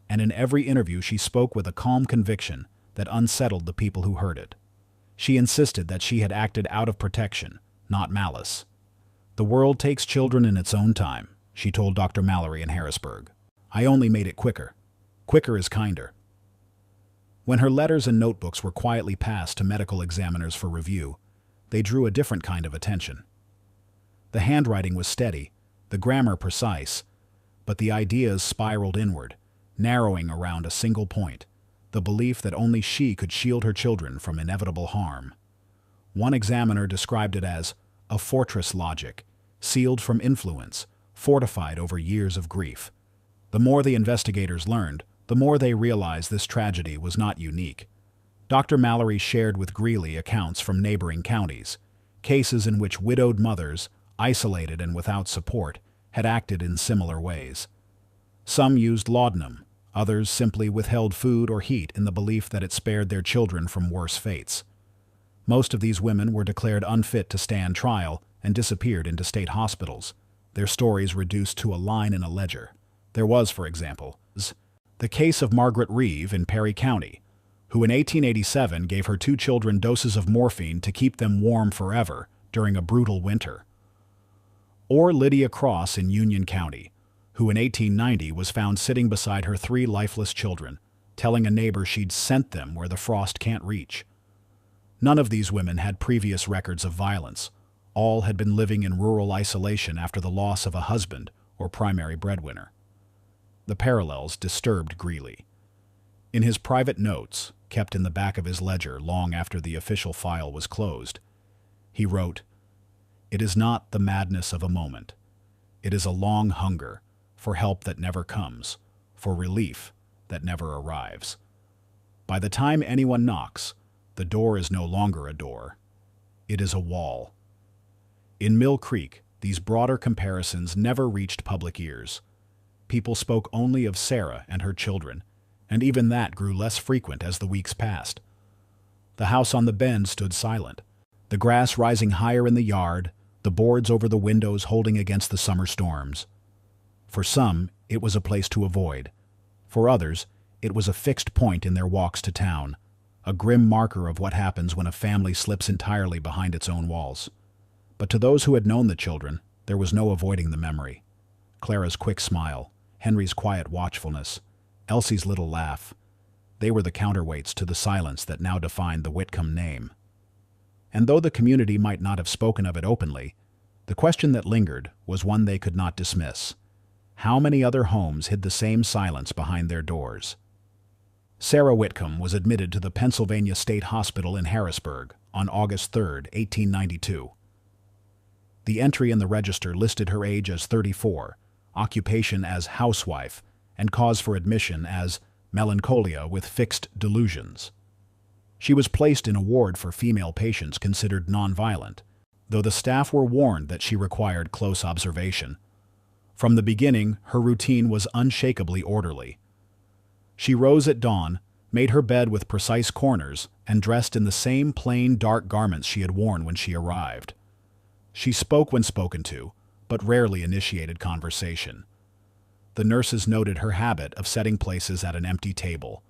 and in every interview she spoke with a calm conviction that unsettled the people who heard it. She insisted that she had acted out of protection, not malice. "The world takes children in its own time," she told Dr. Mallory in Harrisburg. "I only made it quicker. Quicker is kinder." When her letters and notebooks were quietly passed to medical examiners for review, they drew a different kind of attention. The handwriting was steady, the grammar precise, but the ideas spiraled inward, narrowing around a single point, the belief that only she could shield her children from inevitable harm. One examiner described it as a fortress logic, sealed from influence, fortified over years of grief. The more the investigators learned, the more they realized this tragedy was not unique. Dr. Mallory shared with Greeley accounts from neighboring counties, cases in which widowed mothers, isolated and without support, had acted in similar ways. Some used laudanum, others simply withheld food or heat in the belief that it spared their children from worse fates. Most of these women were declared unfit to stand trial and disappeared into state hospitals, their stories reduced to a line in a ledger. There was, for example, the case of Margaret Reeve in Perry County, who in 1887 gave her 2 children doses of morphine to keep them warm forever during a brutal winter. Or Lydia Cross in Union County, who in 1890 was found sitting beside her 3 lifeless children, telling a neighbor she'd sent them where the frost can't reach. None of these women had previous records of violence. All had been living in rural isolation after the loss of a husband or primary breadwinner. The parallels disturbed Greeley. In his private notes, kept in the back of his ledger long after the official file was closed, he wrote, "It is not the madness of a moment. It is a long hunger for help that never comes, for relief that never arrives. By the time anyone knocks, the door is no longer a door. It is a wall." In Mill Creek, these broader comparisons never reached public ears. People spoke only of Sarah and her children, and even that grew less frequent as the weeks passed. The house on the bend stood silent, the grass rising higher in the yard, the boards over the windows holding against the summer storms. For some, it was a place to avoid. For others, it was a fixed point in their walks to town, a grim marker of what happens when a family slips entirely behind its own walls. But to those who had known the children, there was no avoiding the memory. Clara's quick smile, Henry's quiet watchfulness, Elsie's little laugh. They were the counterweights to the silence that now defined the Whitcomb name. And though the community might not have spoken of it openly, the question that lingered was one they could not dismiss. How many other homes hid the same silence behind their doors? Sarah Whitcomb was admitted to the Pennsylvania State Hospital in Harrisburg on August 3, 1892. The entry in the register listed her age as 34, occupation as housewife, and cause for admission as melancholia with fixed delusions. She was placed in a ward for female patients considered nonviolent, though the staff were warned that she required close observation. From the beginning, her routine was unshakably orderly. She rose at dawn, made her bed with precise corners, and dressed in the same plain, dark garments she had worn when she arrived. She spoke when spoken to, but rarely initiated conversation. The nurses noted her habit of setting places at an empty table.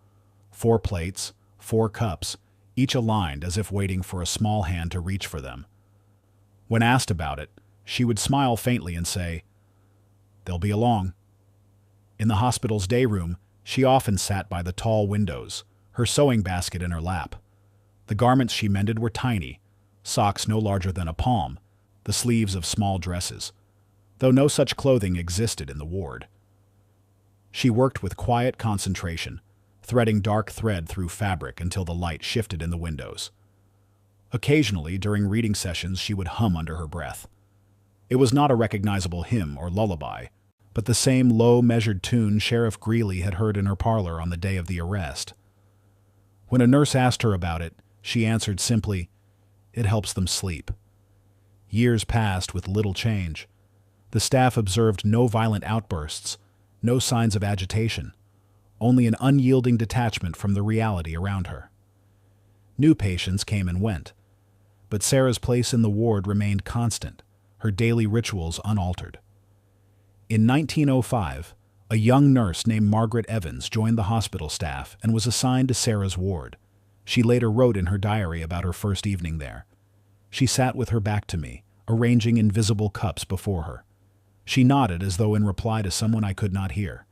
4 plates, 4 cups, each aligned as if waiting for a small hand to reach for them. When asked about it, she would smile faintly and say, "They'll be along." In the hospital's day room, she often sat by the tall windows, her sewing basket in her lap. The garments she mended were tiny, socks no larger than a palm, the sleeves of small dresses, though no such clothing existed in the ward. She worked with quiet concentration, threading dark thread through fabric until the light shifted in the windows. Occasionally, during reading sessions, she would hum under her breath. It was not a recognizable hymn or lullaby, but the same low, measured tune Sheriff Greeley had heard in her parlor on the day of the arrest. When a nurse asked her about it, she answered simply, "It helps them sleep." Years passed with little change. The staff observed no violent outbursts, no signs of agitation, only an unyielding detachment from the reality around her. New patients came and went, but Sarah's place in the ward remained constant, her daily rituals unaltered. In 1905, a young nurse named Margaret Evans joined the hospital staff and was assigned to Sarah's ward. She later wrote in her diary about her first evening there. She sat with her back to me, arranging invisible cups before her. She nodded as though in reply to someone I could not hear.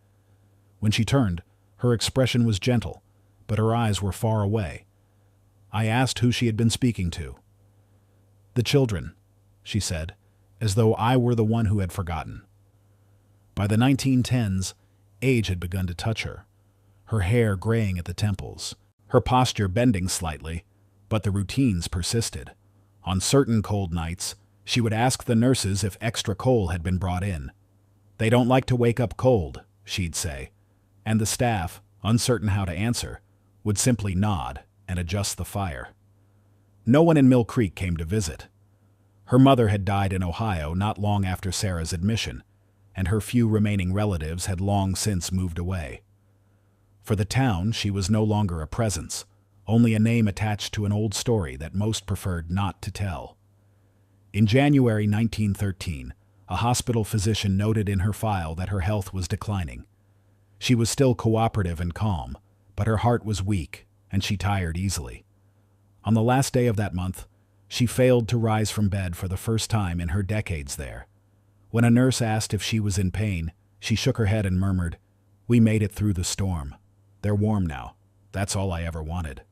When she turned, her expression was gentle, but her eyes were far away. I asked who she had been speaking to. "The children," she said, as though I were the one who had forgotten. By the 1910s, age had begun to touch her, her hair graying at the temples, her posture bending slightly, but the routines persisted. On certain cold nights, she would ask the nurses if extra coal had been brought in. "They don't like to wake up cold," she'd say, and the staff, uncertain how to answer, would simply nod and adjust the fire. No one in Mill Creek came to visit. Her mother had died in Ohio not long after Sarah's admission, and her few remaining relatives had long since moved away. For the town, she was no longer a presence, only a name attached to an old story that most preferred not to tell. In January 1913, a hospital physician noted in her file that her health was declining. She was still cooperative and calm, but her heart was weak, and she tired easily. On the last day of that month, she failed to rise from bed for the first time in her decades there. When a nurse asked if she was in pain, she shook her head and murmured, "We made it through the storm. They're warm now. That's all I ever wanted."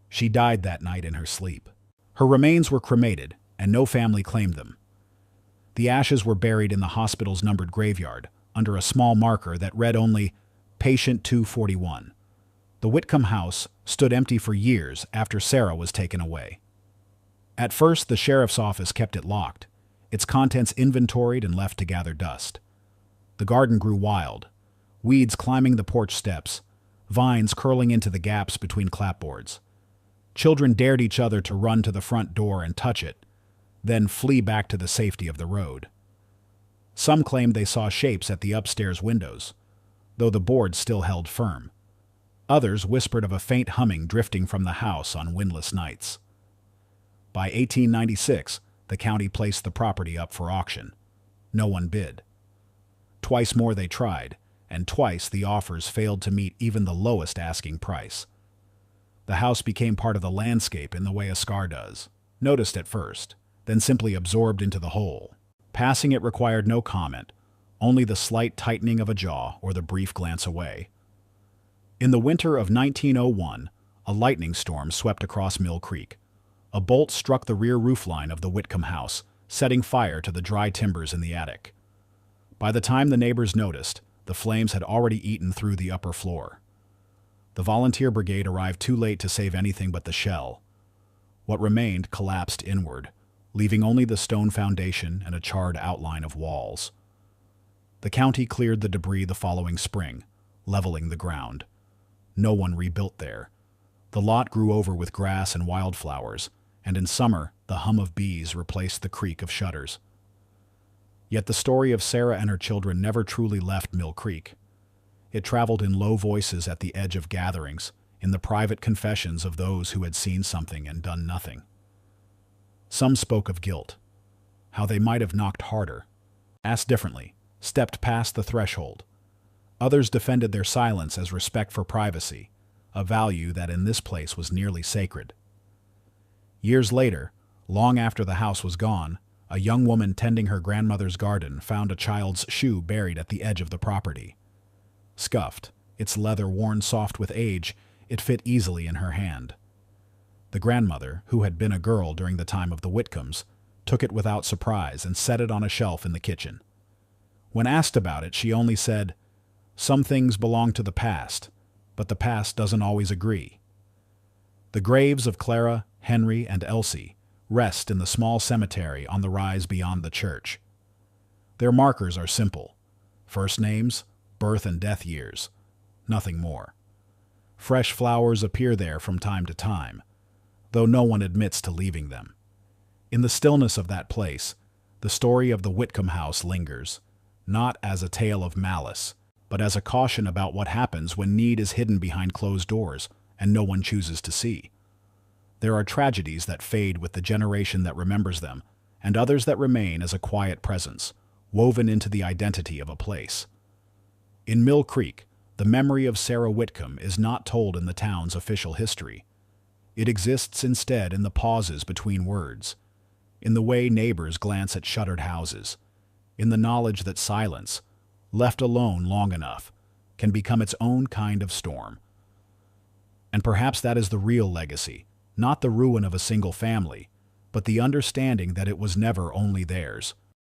She died that night in her sleep. Her remains were cremated, and no family claimed them. The ashes were buried in the hospital's numbered graveyard, under a small marker that read only, "Patient 241. The Whitcomb house stood empty for years after Sarah was taken away. At first, the sheriff's office kept it locked, its contents inventoried and left to gather dust. The garden grew wild, weeds climbing the porch steps, vines curling into the gaps between clapboards. Children dared each other to run to the front door and touch it, then flee back to the safety of the road. Some claimed they saw shapes at the upstairs windows, though the boards still held firm. Others whispered of a faint humming drifting from the house on windless nights. By 1896, the county placed the property up for auction. No one bid. Twice more they tried, and twice the offers failed to meet even the lowest asking price. The house became part of the landscape in the way a scar does, noticed at first, then simply absorbed into the whole. Passing it required no comment, only the slight tightening of a jaw or the brief glance away. In the winter of 1901, a lightning storm swept across Mill Creek. A bolt struck the rear roofline of the Whitcomb house, setting fire to the dry timbers in the attic. By the time the neighbors noticed, the flames had already eaten through the upper floor. The volunteer brigade arrived too late to save anything but the shell. What remained collapsed inward, leaving only the stone foundation and a charred outline of walls. The county cleared the debris the following spring, leveling the ground. No one rebuilt there. The lot grew over with grass and wildflowers, and in summer the hum of bees replaced the creak of shutters. Yet the story of Sarah and her children never truly left Mill Creek. It traveled in low voices at the edge of gatherings, in the private confessions of those who had seen something and done nothing. Some spoke of guilt, how they might have knocked harder, asked differently, stepped past the threshold. Others defended their silence as respect for privacy, a value that in this place was nearly sacred. Years later, long after the house was gone, a young woman tending her grandmother's garden found a child's shoe buried at the edge of the property. Scuffed, its leather worn soft with age, it fit easily in her hand. The grandmother, who had been a girl during the time of the Whitcombs, took it without surprise and set it on a shelf in the kitchen. When asked about it, she only said, "Some things belong to the past, but the past doesn't always agree." The graves of Clara, Henry, and Elsie rest in the small cemetery on the rise beyond the church. Their markers are simple: first names, birth and death years, nothing more. Fresh flowers appear there from time to time, though no one admits to leaving them. In the stillness of that place, the story of the Whitcomb house lingers, not as a tale of malice, but as a caution about what happens when need is hidden behind closed doors and no one chooses to see. There are tragedies that fade with the generation that remembers them, and others that remain as a quiet presence, woven into the identity of a place. In Mill Creek, the memory of Sarah Whitcomb is not told in the town's official history. It exists instead in the pauses between words, in the way neighbors glance at shuttered houses, in the knowledge that silence, left alone long enough, can become its own kind of storm. And perhaps that is the real legacy, not the ruin of a single family, but the understanding that it was never only theirs.